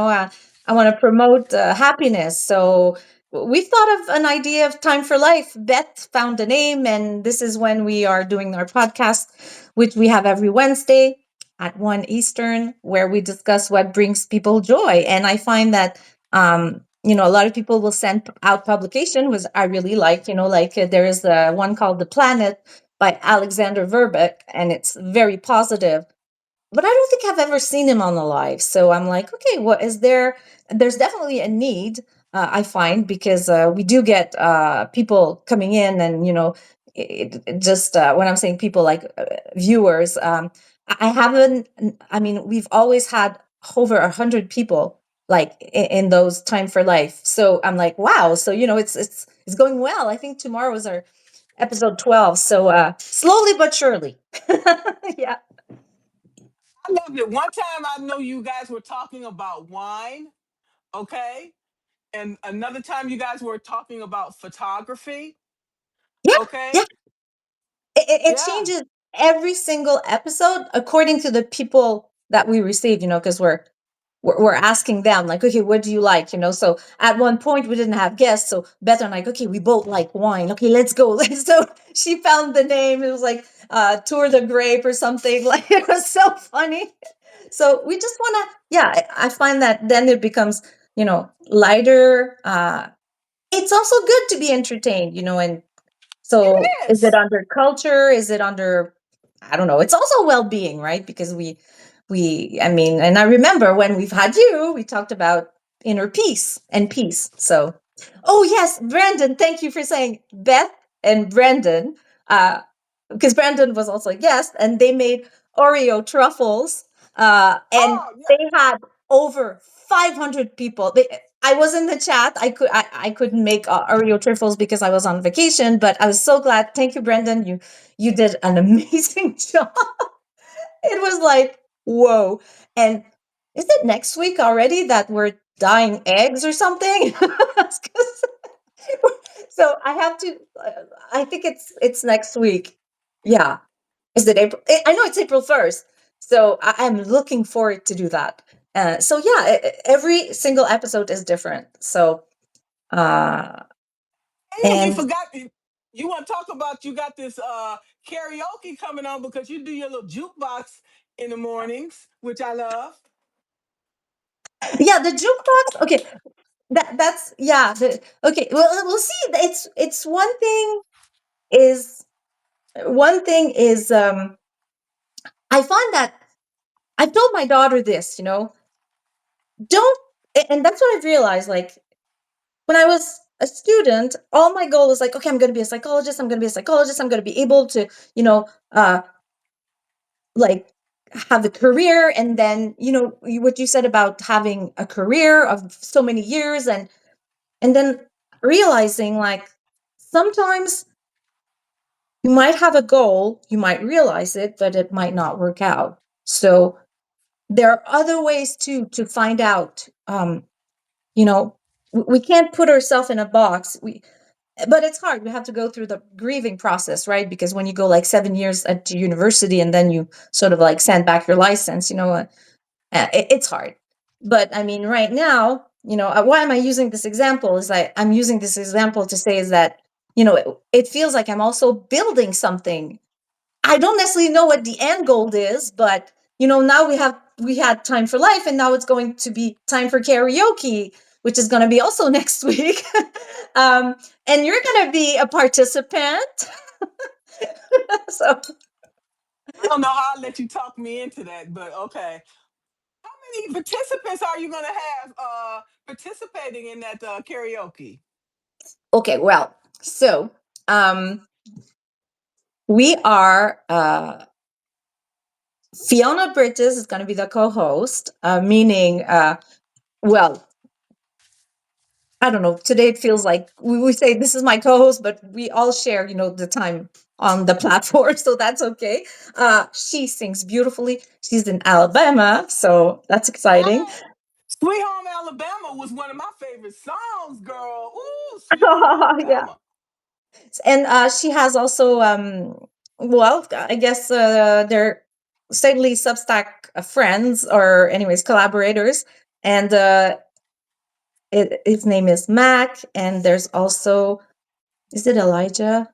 I want to promote happiness. So we thought of an idea of Time for Life. Beth found a name, and this is when we are doing our podcast, which we have every Wednesday at 1 Eastern, where we discuss what brings people joy. And I find that a lot of people will send out publication, which I really like, like there is one called The Planet by Alexander Verbeck, and it's very positive, but I don't think I've ever seen him on the live. So I'm like, okay, what is there? There's definitely a need, I find, because we do get people coming in, and it just when I'm saying people, like viewers, I haven't. I mean, we've always had over 100 people like in those Time for Life. So I'm like, wow. So it's going well. I think tomorrow is our episode 12. So slowly but surely. Yeah. I loved it. One time I know you guys were talking about wine, okay? And another time you guys were talking about photography, Yeah. Yeah. okay? It Yeah. changes every single episode according to the people that we receive, because we're asking them, like, okay, what do you like, so at one point we didn't have guests, so Beth and like, okay, we both like wine, okay, let's go. So she found the name, it was like Tour de Grape or something. Like, it was so funny. So we just want to, yeah, I find that then it becomes lighter. It's also good to be entertained, and so It is it is. under culture? Is it under, I don't know. It's also well-being, right? Because I mean, and I remember when we've had you, we talked about inner peace and peace. So, oh yes, Brandon, thank you for saying Beth and Brandon. Uh, because Brandon was also a guest, and they made Oreo truffles, and Oh yeah. they had over 500 people. I was in the chat. I couldn't make Oreo truffles because I was on vacation, but I was so glad. Thank you, Brandon. You did an amazing job. It was like whoa. And is it next week already that we're dyeing eggs or something? 'Cause- so I have to. I think it's next week. Yeah. Is it April? I know it's April 1st. So I'm looking forward to do that. So yeah, every single episode is different. So uh, And you and forgot you want to talk about you got this karaoke coming on because you do your little jukebox in the mornings, which I love. yeah, the jukebox. Okay, that's yeah. Okay, well we'll see. It's is one thing is I find that I've told my daughter this. Don't and that's what I've realized. Like when I was a student, all my goal was like, okay, I'm going to be a psychologist. I'm going to be a psychologist. I'm going to be able to, uh, like have a career. And then, what you said about having a career of so many years and then realizing like sometimes you might have a goal, you might realize it, but it might not work out. So there are other ways to find out, you know, we can't put ourselves in a box. But it's hard. We have to go through the grieving process, right? Because when you go like 7 years at university and then you sort of like send back your license, it's hard. But I mean, right now, why am I using this example? Is I'm using this example to say is that, it feels like I'm also building something. I don't necessarily know what the end goal is, but now we had time for life, and now it's going to be time for karaoke, which is going to be also next week. um, and you're going to be a participant. So I don't know how I let you talk me into that, but okay. How many participants are you going to have participating in that karaoke? okay, well, so we are Fiona Bridges is going to be the co-host, meaning well, I don't know. Today it feels like we say this is my co-host, but we all share, the time on the platform, so that's okay. She sings beautifully. She's in Alabama, so that's exciting. Oh, Sweet Home Alabama was one of my favorite songs, girl. Ooh, Sweet Home Yeah, Alabama. and she has also, well, I guess they're slightly Substack friends, or anyways collaborators, and his name is Mac, and there's also, is it Elijah?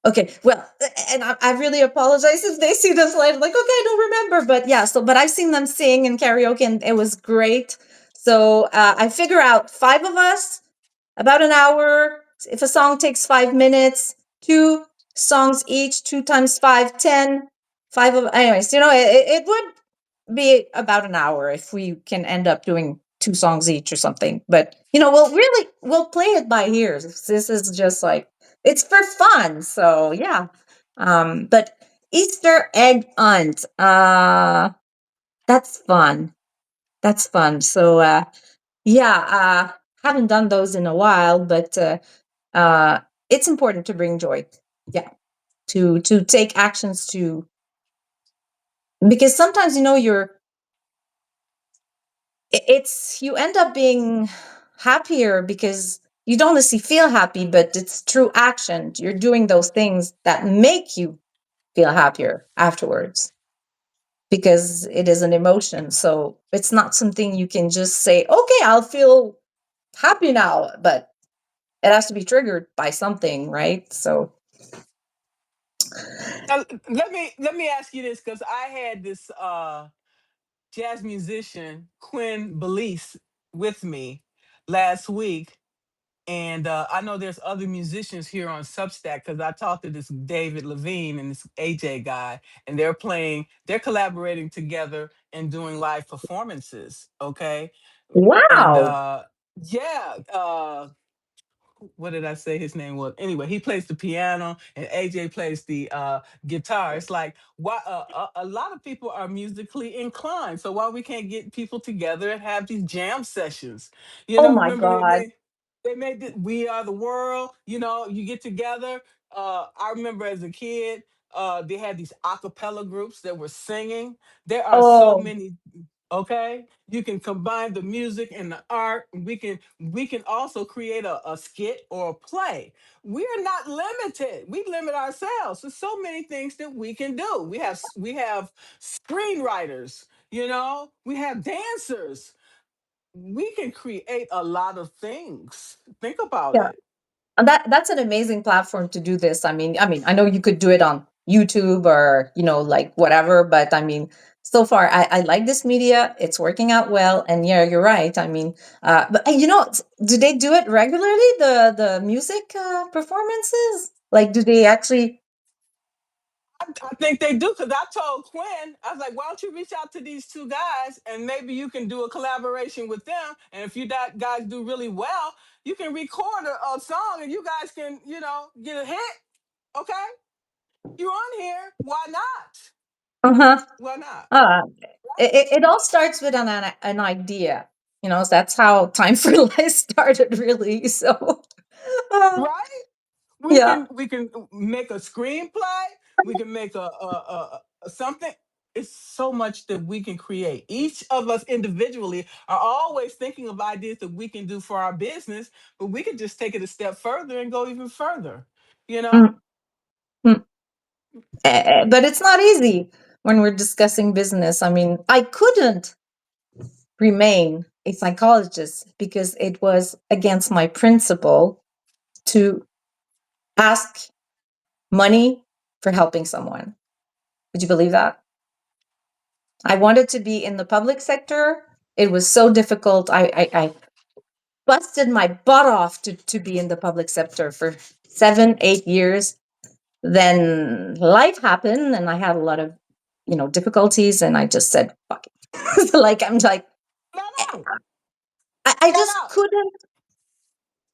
Okay, well, and I really apologize if they see this later. Like, okay, I don't remember, but yeah. So, but I've seen them sing in karaoke, and it was great. So I figure out five of us, about an hour. If a song takes 5 minutes, two songs each, two times five, 10. Five of, anyways, it would be about an hour if we can end up doing two songs each or something. But we'll play it by ear. This is just like it's for fun. So yeah. But Easter egg hunt. That's fun. That's fun. So yeah, haven't done those in a while, but uh it's important to bring joy. Yeah. To take actions to, because sometimes it's you end up being happier because you don't necessarily feel happy, but it's through action. You're doing those things that make you feel happier afterwards because it is an emotion. So it's not something you can just say, okay, I'll feel happy now, but it has to be triggered by something, right? So Let me ask you this because I had this jazz musician Quinn Belize with me last week, and I know there's other musicians here on Substack because I talked to this David Levine and this AJ guy, and they're collaborating together and doing live performances. Okay, and wow. yeah, what did I say his name was? Anyway, he plays the piano and AJ plays the guitar. It's like why a lot of people are musically inclined. So why we can't get people together and have these jam sessions? You Oh know, my remember God. they made it We Are the World. You know, you get together. I remember as a kid, they had these a cappella groups that were singing. There are so Oh, many. Okay, you can combine the music and the art. We can also create a skit or a play. We are not limited. We limit ourselves. There's so many things that we can do. We have screenwriters. You know, we have dancers. We can create a lot of things. Think about yeah. it. And that's an amazing platform to do this. I mean, I know you could do it on YouTube or, like whatever, but I mean, so far I like this media. It's working out well. And yeah, you're right. I mean, but do they do it regularly? The music performances? Like, do they actually? I think they do because I told Quinn, I was like, why don't you reach out to these two guys and maybe you can do a collaboration with them. And if guys do really well, you can record a song and you guys can, get a hit. Okay. You're on here. Why not? Uh-huh. Why not? Uh, it, Right? it it all starts with an idea. So that's how Time for Life started, really. So, uh, Right? We yeah. can we can make a screenplay. We can make a something. It's so much that we can create. Each of us individually are always thinking of ideas that we can do for our business, but we can just take it a step further and go even further. You know? Mm, mm. But it's not easy when we're discussing business. I mean, I couldn't remain a psychologist because it was against my principle to ask money for helping someone. Would you believe that? I wanted to be in the public sector. It was so difficult. I busted my butt off to be in the public sector for 7, 8 years. Then life happened and I had a lot of, difficulties, and I just said, fuck it. Like, I'm like, Flat out. I Flat just out. couldn't.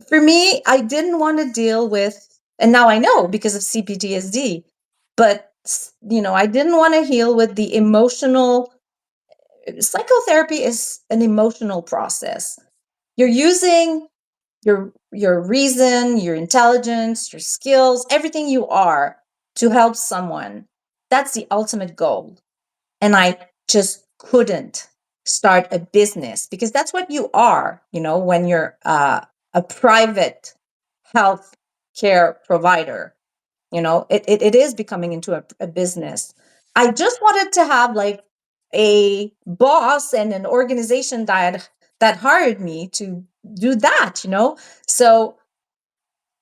For me, I didn't want to deal with, and now I know because of CPTSD, but, I didn't want to heal with the emotional. Psychotherapy is an emotional process. You're using your reason, your intelligence, your skills, everything you are to help someone. That's the ultimate goal. And I just couldn't start a business because that's what you are, when you're a private health care provider. It is becoming into a business. I just wanted to have like a boss and an organization that hired me to do that. So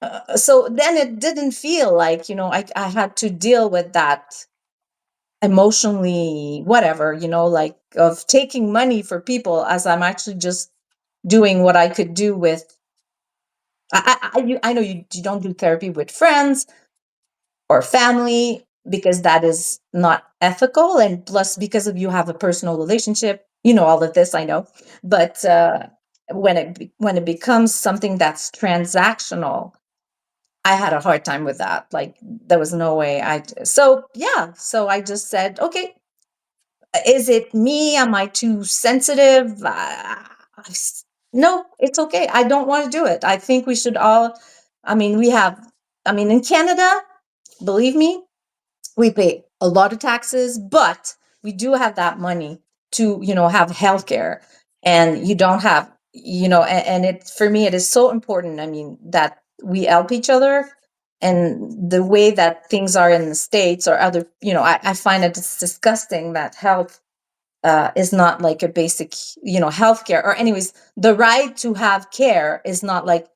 then it didn't feel like, I had to deal with that emotionally, whatever, like of taking money for people, as I'm actually just doing what I could do with. I know you don't do therapy with friends or family because that is not ethical, and plus because of you have a personal relationship, all of this I know. But when it becomes something that's transactional, I had a hard time with that. Like, there was no way. So I just said, okay, is it me? Am I too sensitive? No, it's okay. I don't want to do it. I think we should all. I mean, in Canada, believe me, we pay a lot of taxes, but we do have that money to, have healthcare. And you don't have, and it, for me, it is so important. I mean, that we help each other. And the way that things are in the States or other, I find it, it's disgusting that health is not like a basic, healthcare, or anyways, the right to have care is not like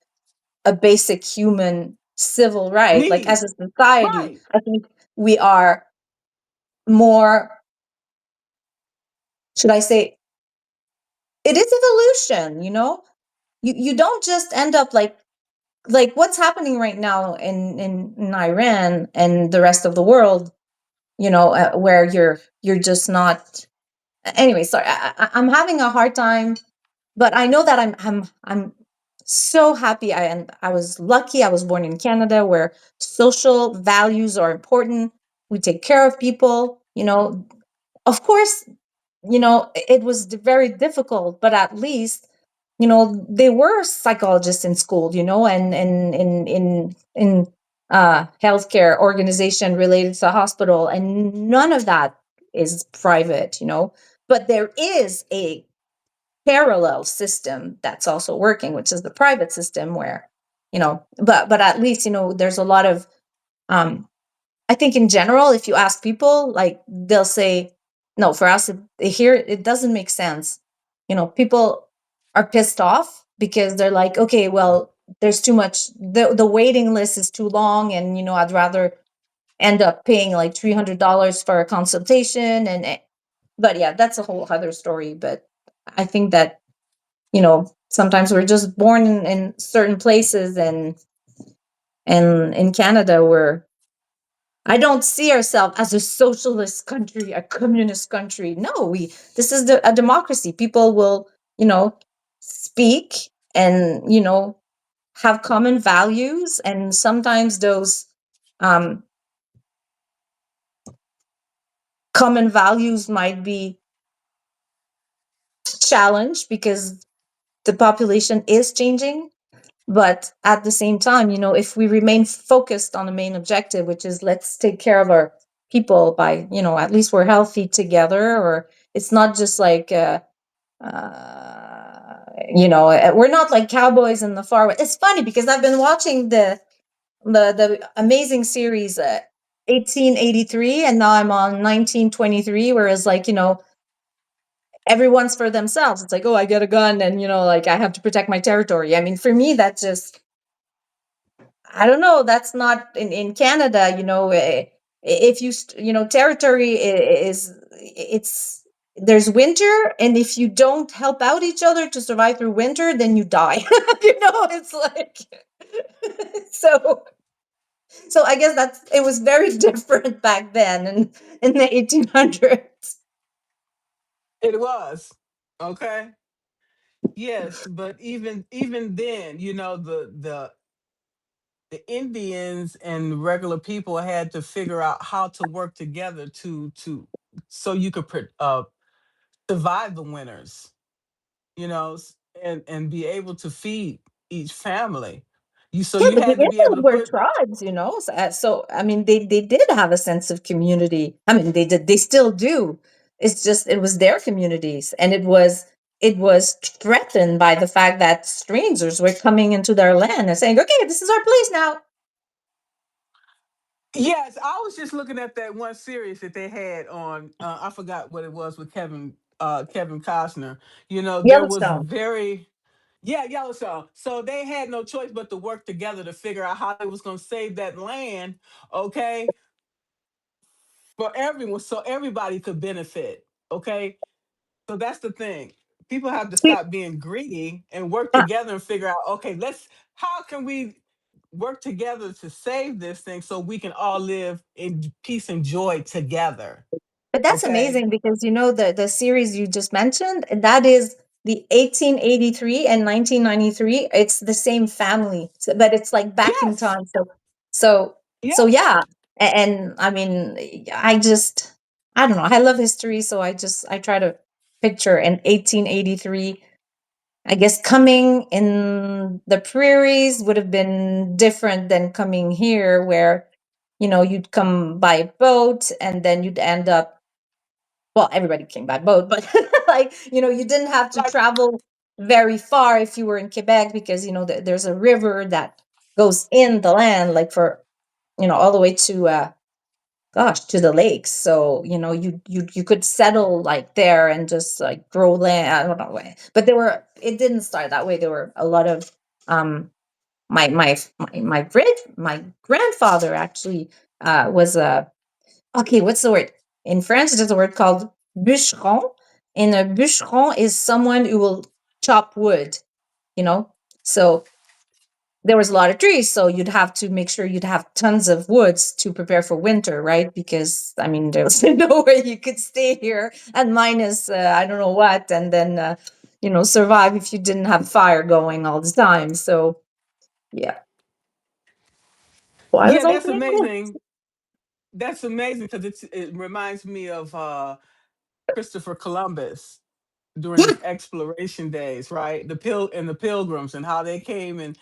a basic human civil right. Like, as Need. a society, Right. I think we are more, should I say, it is evolution. You don't just end up like what's happening right now in Iran and the rest of the world, where you're just not. Anyway, sorry, I'm having a hard time, but I know that I'm so happy. And I was lucky. I was born in Canada, where social values are important. We take care of people. Of course, it was very difficult, but at least, they were psychologists in school, and in healthcare organization related to hospital, and none of that is private, but there is a parallel system that's also working, which is the private system, where, but at least, there's a lot of, um I think in general, if you ask people, like, they'll say, no, for us, here, it doesn't make sense. People are pissed off because they're like, okay, well, there's too much, the waiting list is too long. And, I'd rather end up paying like $300 for a consultation. But yeah, that's a whole other story. But I think that, sometimes we're just born in certain places, and in Canada, where I don't see ourselves as a socialist country, a communist country. No, this is a democracy. People will, speak, and, have common values, and sometimes those, um, common values might be challenged because the population is changing. But at the same time, if we remain focused on the main objective, which is, let's take care of our people by, at least we're healthy together, or it's not just like, we're not like cowboys in the far west. It's funny because I've been watching the amazing series, 1883, and now I'm on 1923, whereas, like, everyone's for themselves. It's like, oh, I get a gun, and, like, I have to protect my territory. I mean, for me, that's just, I don't know. That's not in Canada. If you territory is, it's, there's winter, and if you don't help out each other to survive through winter, then you die. It's like, so I guess it was very different back then, in the 1800s. It was. Okay. Yes, but even then, the Indians and regular people had to figure out how to work together to so you could survive the winters, and be able to feed each family. Yeah, You but the had to be able Indians to were put. tribes, so I mean, they did have a sense of community. I mean, they still do. It's just, it was their communities, and it was threatened by the fact that strangers were coming into their land and saying, "Okay, this is our place now." Yes, I was just looking at that one series that they had on. I forgot what it was with Kevin Costner. There was Yellowstone. very. Yeah, Yellowstone. So they had no choice but to work together to figure out how they was going to save that land, okay, for everyone, so everybody could benefit, okay. So that's the thing. People have to See, stop being greedy and work uh, together and figure out, okay, how can we work together to save this thing so we can all live in peace and joy together, But that's okay? amazing because, the series you just mentioned, that is the 1883 and 1993. It's the same family, but it's like back in Yes, time. So yes. yeah. And I mean, I don't know. I love history, so I try to picture an 1883. I guess coming in the prairies would have been different than coming here, where, you'd come by boat, and then you'd end up, well, everybody came by boat, but like, you didn't have to Like, travel very far if you were in Quebec, because, there's a river that goes in the land, like, for, all the way to, gosh, to the lakes. So, you could settle like there and just like grow land. I don't know way, but it didn't start that way. There were a lot of, um my grandfather actually, was a, okay, what's the word? In French, there's a word called bûcheron. And a bûcheron is someone who will chop wood, you know? So there was a lot of trees. So you'd have to make sure you'd have tons of woods to prepare for winter, right? Because, I mean, there's no way you could stay here at minus, I don't know what. And then, survive if you didn't have fire going all the time. So yeah. Well, I was Yeah, that's opening amazing. That's amazing because it reminds me of Christopher Columbus during this. his exploration days, right? The pilgrims and how they came and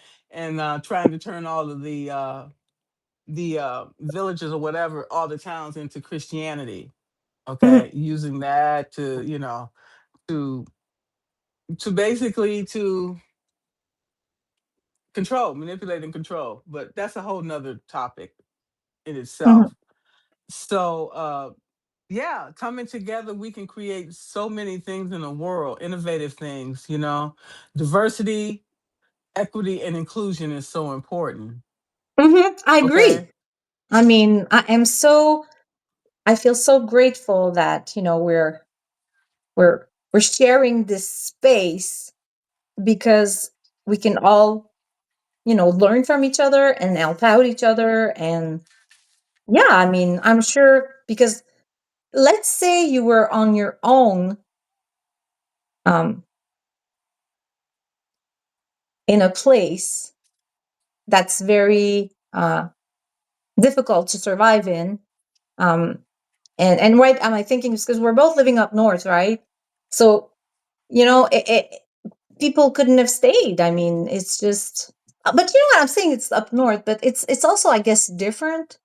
trying to turn all of the villages or whatever, all the towns into Christianity. Yeah. Okay, using that to to basically to control, manipulate, and control. But that's a whole nother topic in Mhm. itself. So yeah, coming together, we can create so many things in the world, innovative things. Diversity, equity, and inclusion is so important. I agree. Okay. I mean, I feel so grateful that, we're sharing this space because we can all, learn from each other and help out each other. And yeah, I mean, I'm sure because let's say you were on your own, um, in a place that's very difficult to survive in. Um, and right, am I thinking because we're both living up north, right? So people couldn't have stayed. I mean, it's just. But you know what I'm saying? It's up north, but it's also, I guess, different.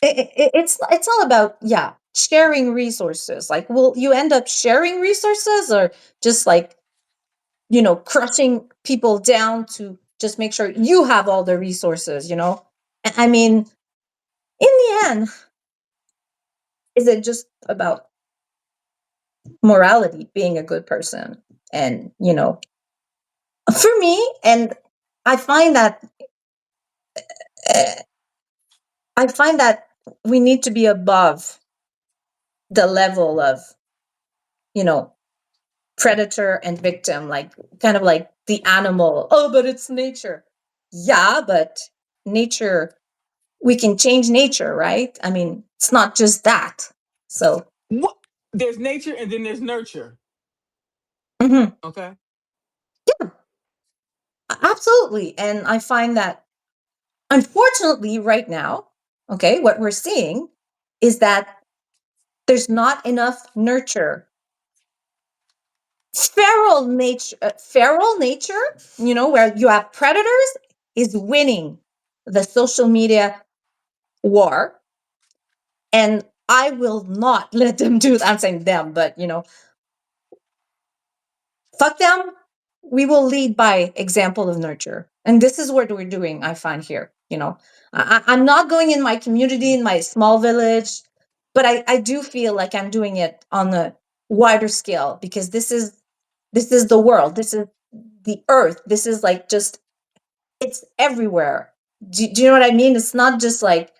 It's all about, yeah, sharing resources. Like, will you end up sharing resources or just like crushing people down to just make sure you have all the resources? I mean, in the end, is it just about morality, being a good person? And for me, and I find that uh, I find that we need to be above the level of you know predator and victim, like kind of like the animal. Oh, but it's nature. Yeah, but nature, we can change nature, right? I mean, it's not just that. So What There's nature and then there's nurture. mhm, Okay. absolutely. And I find that, unfortunately, right now, okay, what we're seeing is that there's not enough nurture. Feral nature, where you have predators, is winning the social media war. And I will not let them do that. I'm saying them, but fuck them. We will lead by example of nurture. And this is what we're doing, I find here. I'm not going in my community, in my small village, but I do feel like I'm doing it on a wider scale because this is the world. This is the earth. This is like just, it's everywhere. Do you know what I mean? It's not just like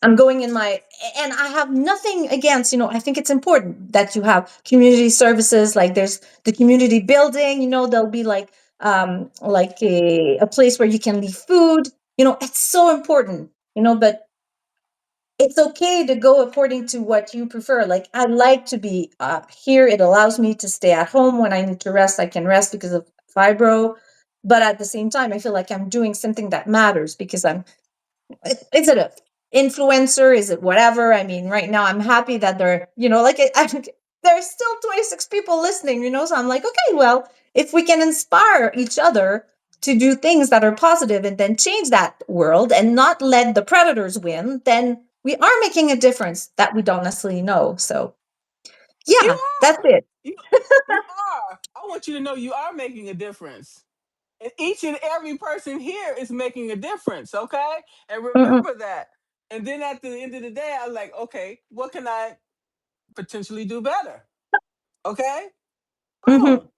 I'm going in my, and I have nothing against, I think it's important that you have community services. Like there's the community building, there'll be like a place where you can leave food, it's so important, but it's okay to go according to what you prefer. Like I like to be here. It allows me to stay at home when I need to rest. I can rest because of fibro. But at the same time, I feel like I'm doing something that matters because is it a influencer, is it whatever? I mean, right now I'm happy that they're like there's still 26 people listening, so I'm like, okay, well, if we can inspire each other to do things that are positive and then change that world and not let the predators win, then we are making a difference that we don't necessarily know. So You yeah, that's are. it. You you are. I want you to know you are making a difference. And each and every person here is making a difference, okay? And Mm-mm, remember that. And then at the end of the day, I'm like, okay, what can I potentially do better? Okay? mm-hmm. Boom.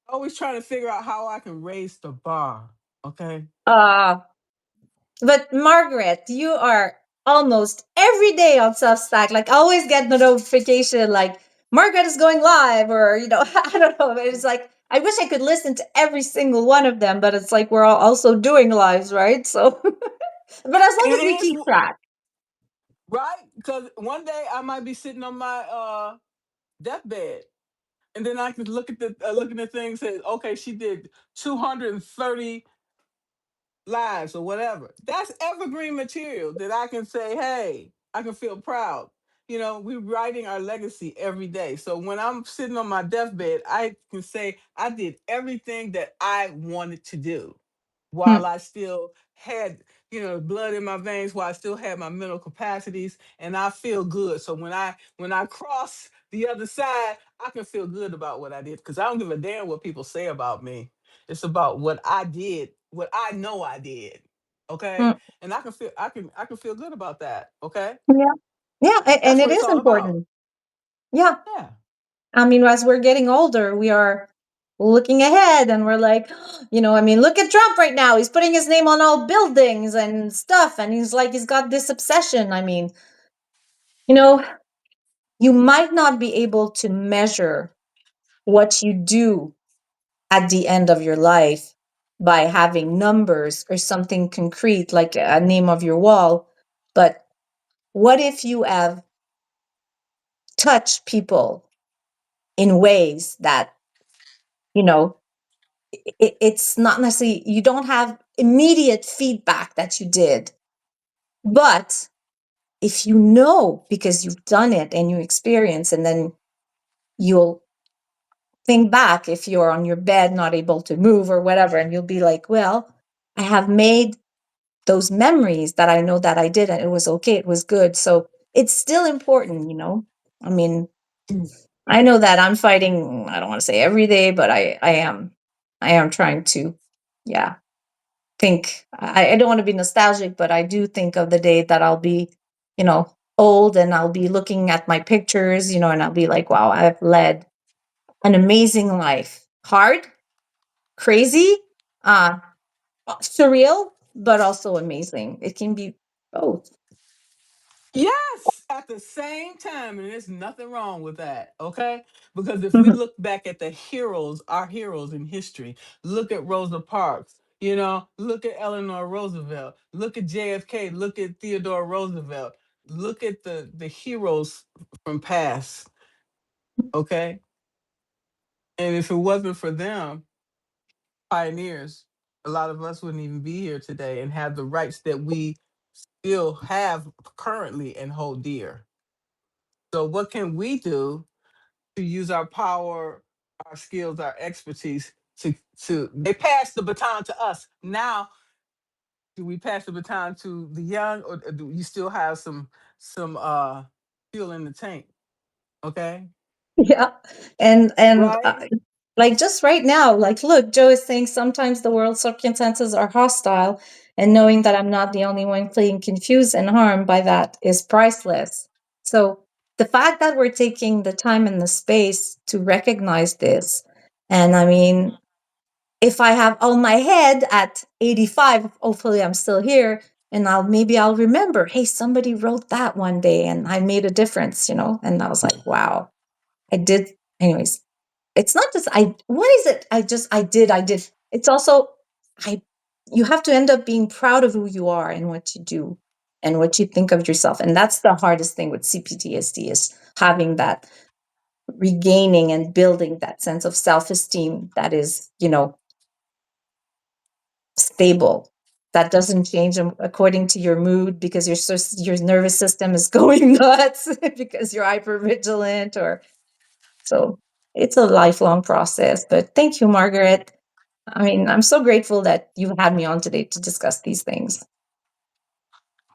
Always trying to figure out how I can raise the bar. Okay. uh But Margaret, you are almost every day on Substack. Like, I always get the notification like Margaret is going live, or I don't know. It's like I wish I could listen to every single one of them, but it's like we're all also doing lives, right? So, but as long It as we is keep track. right because one day I might be sitting on my deathbed, And then I can look at the thing and say, okay, she did 230 lives or whatever. That's evergreen material that I can say, hey, I can feel proud. We're writing our legacy every day. So when I'm sitting on my deathbed, I can say I did everything that I wanted to do Hmm. while I still had, blood in my veins, while I still had my mental capacities, and I feel good. So when I cross the other side, I can feel good about what I did because I don't give a damn what people say about me. It's about what I did, what I know I did. Okay? Hmm. And I can feel good about that. Okay? Yeah. Yeah. And That's it what it's is all about. important. Yeah. Yeah. I mean, as we're getting older, we are looking ahead and we're like, I mean, look at Trump right now. He's putting his name on all buildings and stuff. And he's like, he's got this obsession. I mean, you know, you might not be able to measure what you do at the end of your life by having numbers or something concrete like a name of your wall. But what if you have touched people in ways that, you know, it's not necessarily, you don't have immediate feedback that you did. But if you know because you've done it and you experience, and then you'll think back if you're on your bed, not able to move or whatever, and you'll be like, well, I have made those memories that I know that I did and it was okay, it was good. So it's still important. I mean, I know that I'm fighting, I don't want to say every day, but I am trying to, yeah, think. I don't want to be nostalgic, but I do think of the day that I'll be, old, and I'll be looking at my pictures, and I'll be like, wow, I've led an amazing life. Hard, crazy, uh, surreal, but also amazing. It can be both. Yes, at the same time, and there's nothing wrong with that, okay? Because if we Mhm. look back at the heroes, our heroes in history, look at Rosa Parks, look at Eleanor Roosevelt, look at JFK, look at Theodore Roosevelt, look at the heroes from past, okay? And if it wasn't for them, pioneers, a lot of us wouldn't even be here today and have the rights that we still have currently and hold dear. So what can we do to use our power, our skills, our expertise to they pass the baton to us. Now, do we pass the baton to the young, or do you still have some fuel in the tank? Okay? Yeah. And Right? like just right now, like, look, Joe is saying sometimes the world circumstances are hostile, and knowing that I'm not the only one feeling confused and harmed by that is priceless. So the fact that we're taking the time and the space to recognize this, and I mean, if I have all my head at 85, hopefully I'm still here, and I'll remember, hey, somebody wrote that one day and I made a difference. And I was like, wow, I did. Anyways, it's not just what is it? I did. It's also, I, you have to end up being proud of who you are and what you do and what you think of yourself. And that's the hardest thing with CPTSD, is having that, regaining and building that sense of self-esteem that is, stable, that doesn't change according to your mood because your nervous system is going nuts because you're hyper vigilant, or so. It's a lifelong process. But thank you, Margaret. I mean, I'm so grateful that you had me on today to discuss these things.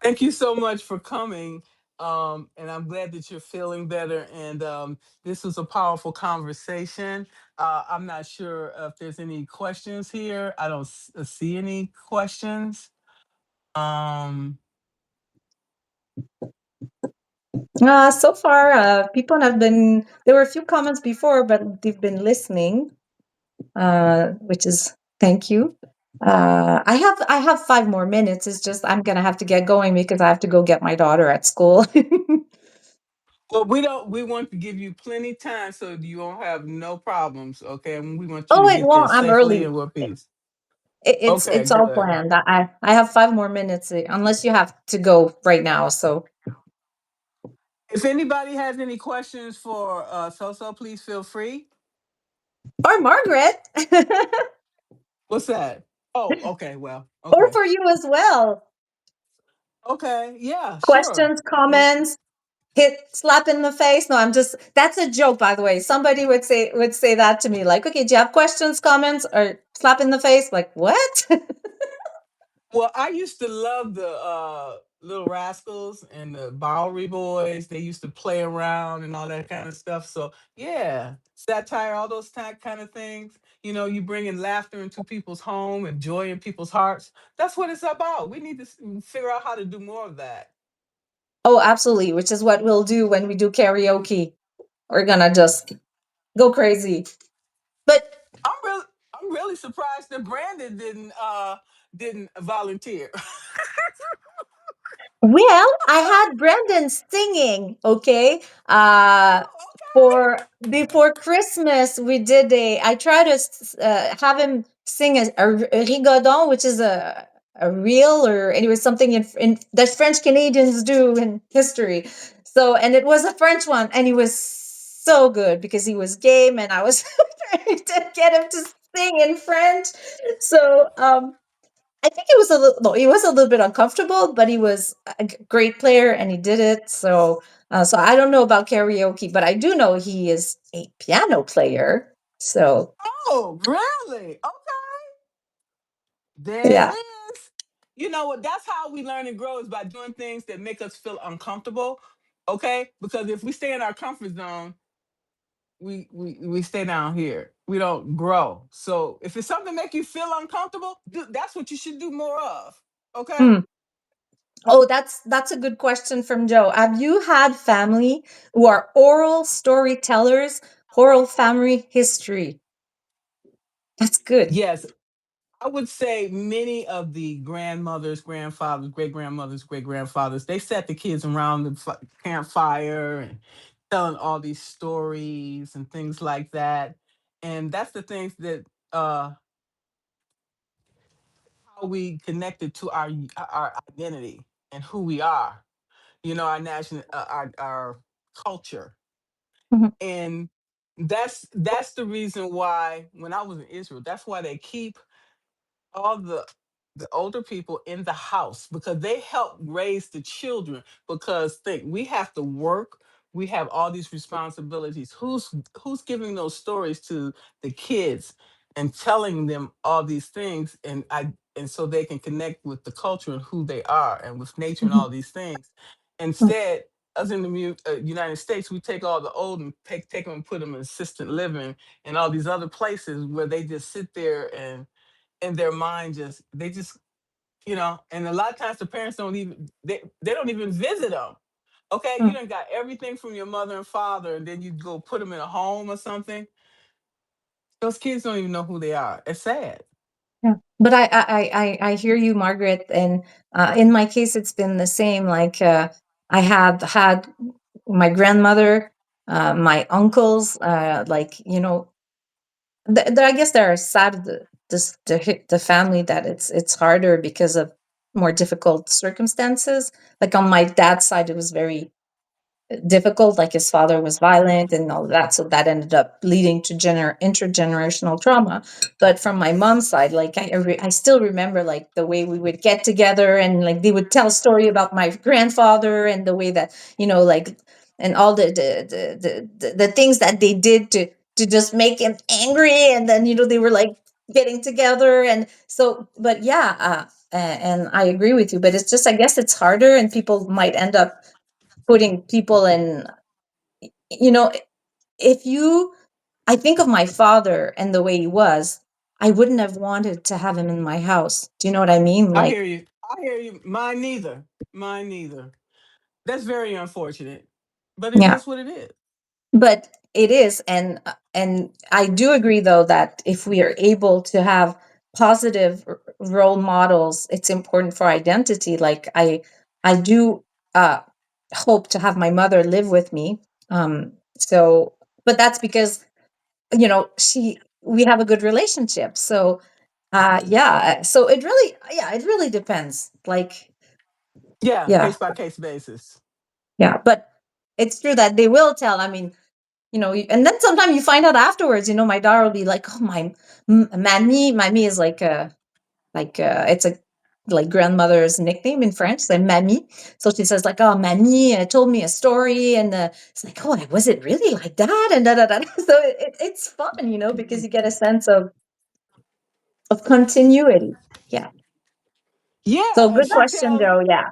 Thank you so much for coming. And I'm glad that you're feeling better. And this was a powerful conversation. I'm not sure if there's any questions here. I don't see any questions. Um, So far, people have been, there were a few comments before, but they've been listening, which is, thank you. I have 5 more minutes. It's just I'm gonna have to get going because I have to go get my daughter at school. well, we don't. We want to give you plenty time so you won't have no problems. Okay, and we want you to Oh, it get there won't. I'm safely early. and with peace. Okay, It's all good. planned. I have 5 more minutes, unless you have to go right now. So If anybody has any questions for SoSo, please feel free. or Margaret, What's that? Oh, okay. Well, or okay. for you as well. Okay. Yeah, sure. Questions, It, comments, hit slap in the face. No, I'm just that's a joke, by the way. Somebody would say that to me, like, okay, do you have questions, comments, or slap in the face? Like, what? well, I used to love the Little Rascals and the Bowery Boys. They used to play around and all that kind of stuff. So yeah, satire, all those kind of things. You know, you bringing laughter into people's home and joy in people's hearts. That's what it's about. We need to figure out how to do more of that. Oh, absolutely, which is what we'll do when we do karaoke. We're gonna just go crazy. But I'm really, I'm really surprised that Brandon didn't volunteer. well, I had Brendan singing, okay? Oh, For before Christmas, we did I tried to have him sing a rigodon, which is a reel or anyway something in that French Canadians do in history. So, and it was a French one, and he was so good because he was game, and I was trying to get him to sing in French. So, I think it was a little. No, he was a little bit uncomfortable, but he was a great player, and he did it. So, so I don't know about karaoke, but I do know he is a piano player. So, oh, really? Okay. There it yeah. is. You know what? That's how we learn and grow is by doing things that make us feel uncomfortable. Okay? Because if we stay in our comfort zone, we stay down here. We don't grow. So if it's something make you feel uncomfortable, that's what you should do more of. Okay? Hmm. Oh, that's a good question from Joe. Have you had family who are oral storytellers, oral family history? That's good. Yes. I would say many of the grandmothers, grandfathers, great grandmothers, great grandfathers, they set the kids around the campfire and telling all these stories and things like that. And that's the things that how we connected to our identity and who we are. You know, our national, our culture, Mhm, and that's the reason why when I was in Israel, that's why they keep all the older people in the house because they help raise the children because think we have to work, we have all these responsibilities, who's giving those stories to the kids and telling them all these things and so they can connect with the culture and who they are and with nature and mhm, all these things. mhm, Instead, us in the United States, we take all the old and take them and put them in assisted living and all these other places where they just sit there and in their mind just they just and a lot of times the parents don't even they don't even visit them. Okay, you mhm. done got everything from your mother and father and then you go put them in a home or something. Those kids don't even know who they are. It's sad. Yeah. But I hear you, Margaret. And in my case, it's been the same. Like I have had my grandmother, my uncles, like I guess they're sad of the family that it's harder because of more difficult circumstances. Like on my dad's side, it was very difficult. Like his father was violent and all that, so that ended up leading to intergenerational trauma. But from my mom's side, like I still remember like the way we would get together and like they would tell a story about my grandfather and the way that like and all the things that they did to just make him angry, and then they were like getting together. And so, but yeah, and I agree with you, but it's just, I guess it's harder and people might end up putting people in, you know if you I think of my father and the way he was, I wouldn't have wanted to have him in my house. Do you know what I mean? I Like, hear you. I hear you. Mine neither. Mine neither. That's very unfortunate, but it yeah. is what it is. But it is, and I do agree though that if we are able to have positive role models, it's important for identity. Like I do uh hope to have my mother live with me. So, but that's because she we have a good relationship. So yeah, so it really depends. Like, Yeah, yeah. case by case basis. Yeah, but it's true that they will tell. I mean, and then sometimes you find out afterwards. My daughter will be like, "Oh, my mamie is like it's a like grandmother's nickname in French, so mamie. So she says like, "Oh, mamie told me a story," and it's like, "Oh, was it really like that?" And da da da. So it's fun, because you get a sense of continuity. Yeah. Yeah, So and good she'll question, tell though. Yeah.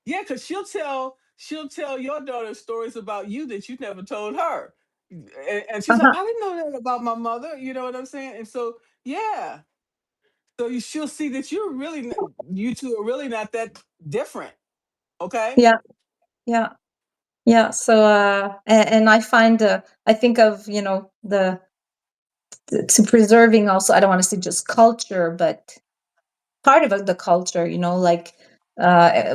yeah, because she'll tell your daughter stories about you that you never told her. And she's like, Uh-huh. I didn't know that about my mother. You know what I'm saying? And so, yeah. So she'll see that you two are really not that different. Okay. Yeah. Yeah. Yeah. So and I think of the to preserving also. I don't want to say just culture, but part of the culture, like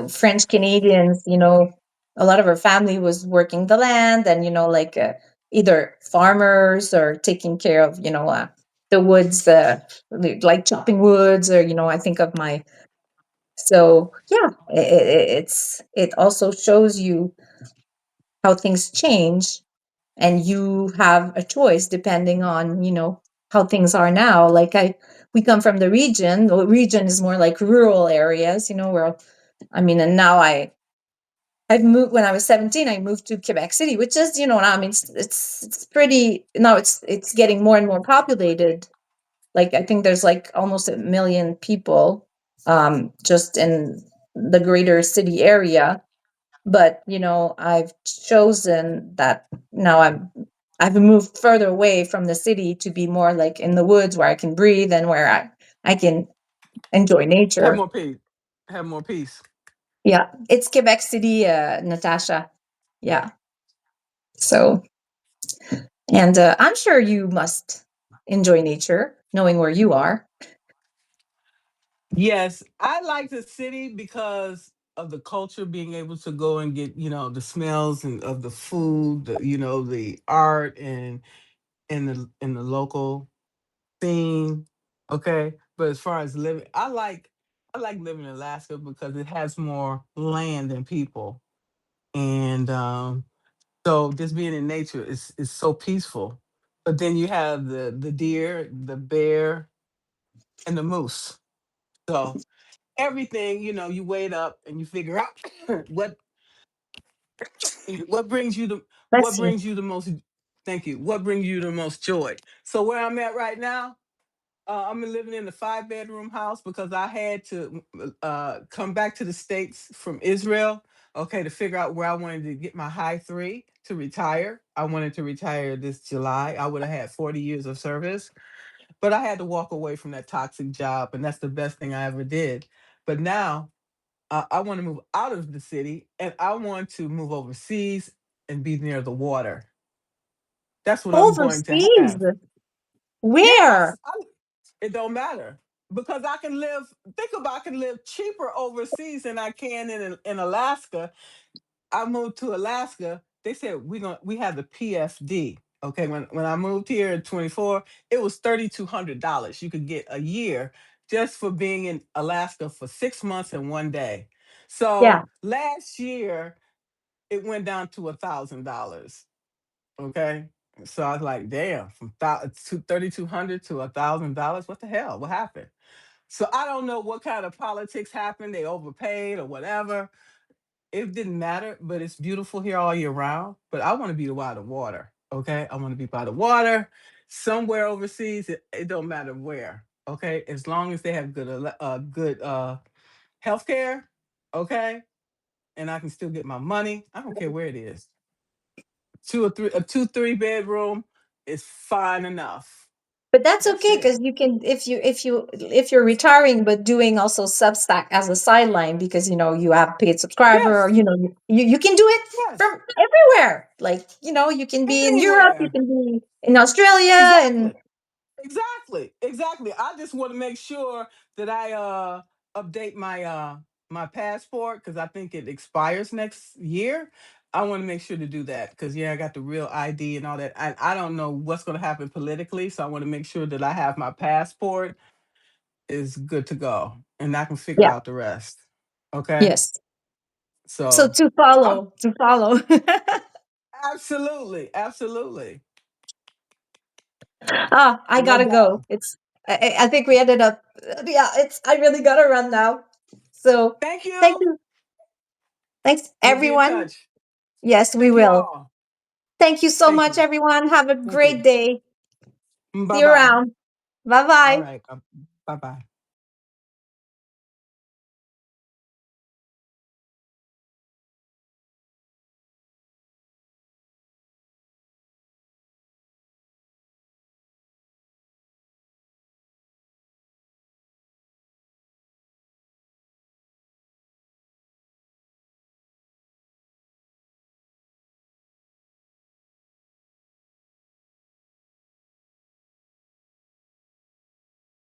French Canadians, a lot of her family was working the land and, like either farmers or taking care of, the woods, like chopping woods or, I think of so yeah, it also shows you how things change and you have a choice depending on how things are now. Like we come from the region is more like rural areas, where and now I've moved. When I was 17, I moved to Quebec City, which is, now, it's pretty, now it's getting more and more populated. Like I think there's like almost 1 million people just in the greater city area. But I've chosen that now I've moved further away from the city to be more like in the woods where I can breathe and where I can enjoy Have nature. more peace. Have more peace. Yeah, it's Quebec City, Natasha. Yeah. So, and I'm sure you must enjoy nature knowing where you are. Yes, I like the city because of the culture, being able to go and get, the smells and of the food, the art and the local scene. Okay. But as far as living, I like living in Alaska because it has more land than people. And so just being in nature is so peaceful. But then you have the deer, the bear, and the moose. So everything, you wait up and you figure out what brings you the what Let's see. brings you the most thank you. What brings you the most joy. So where I'm at right now, I'm living in a 5-bedroom house because I had to come back to the States from Israel, okay, to figure out where I wanted to get my high three to retire. I wanted to retire this July. I would have had 40 years of service, but I had to walk away from that toxic job, and that's the best thing I ever did. But now I want to move out of the city and I want to move overseas and be near the water. That's what I'm going to Overseas? have. Where? Yes, it don't matter because I can live. Think about I can live cheaper overseas than I can in Alaska. I moved to Alaska. They said we have the PFD. Okay, when I moved here in 24, it was $3,200. You could get a year just for being in Alaska for 6 months and 1 day. Yeah. So last year it went down to $1,000. Okay. So I was like, damn, from 3,200 to $1,000. What the hell? What happened? So I don't know what kind of politics happened. They overpaid or whatever. It didn't matter, but it's beautiful here all year round. But I want to be by the water. Okay. I want to be by the water somewhere overseas. It don't matter where. Okay. As long as they have good health care. Okay. And I can still get my money. I don't care where it is. A 2 3 bedroom is fine enough. But that's That's okay it. because you can if you're retiring but doing also Substack as a sideline because you have paid subscriber or Yes. you can do it Yes. from everywhere. Like you can be in Europe, you Anywhere. can be in Australia, and Exactly. Exactly. Exactly. I just want to make sure that I update my passport because I think it expires next year. I want to make sure to do that because yeah, I got the real ID and all that. I don't know what's going to happen politically, so I want to make sure that I have my passport is good to go and I can figure yeah, out the rest. Okay. yes. So So to I'm follow. Absolutely. Absolutely. Ah, I No gotta go. doubt. I think we ended up. Yeah, it's. I really gotta run now. So Thank thank you. you. Thanks, We'll be in everyone. touch. Yes, we Thank you will. all. Thank you so Thank much, you. everyone. Have a Thank great you. day. Bye See you bye. around. Bye All bye. right. Bye bye.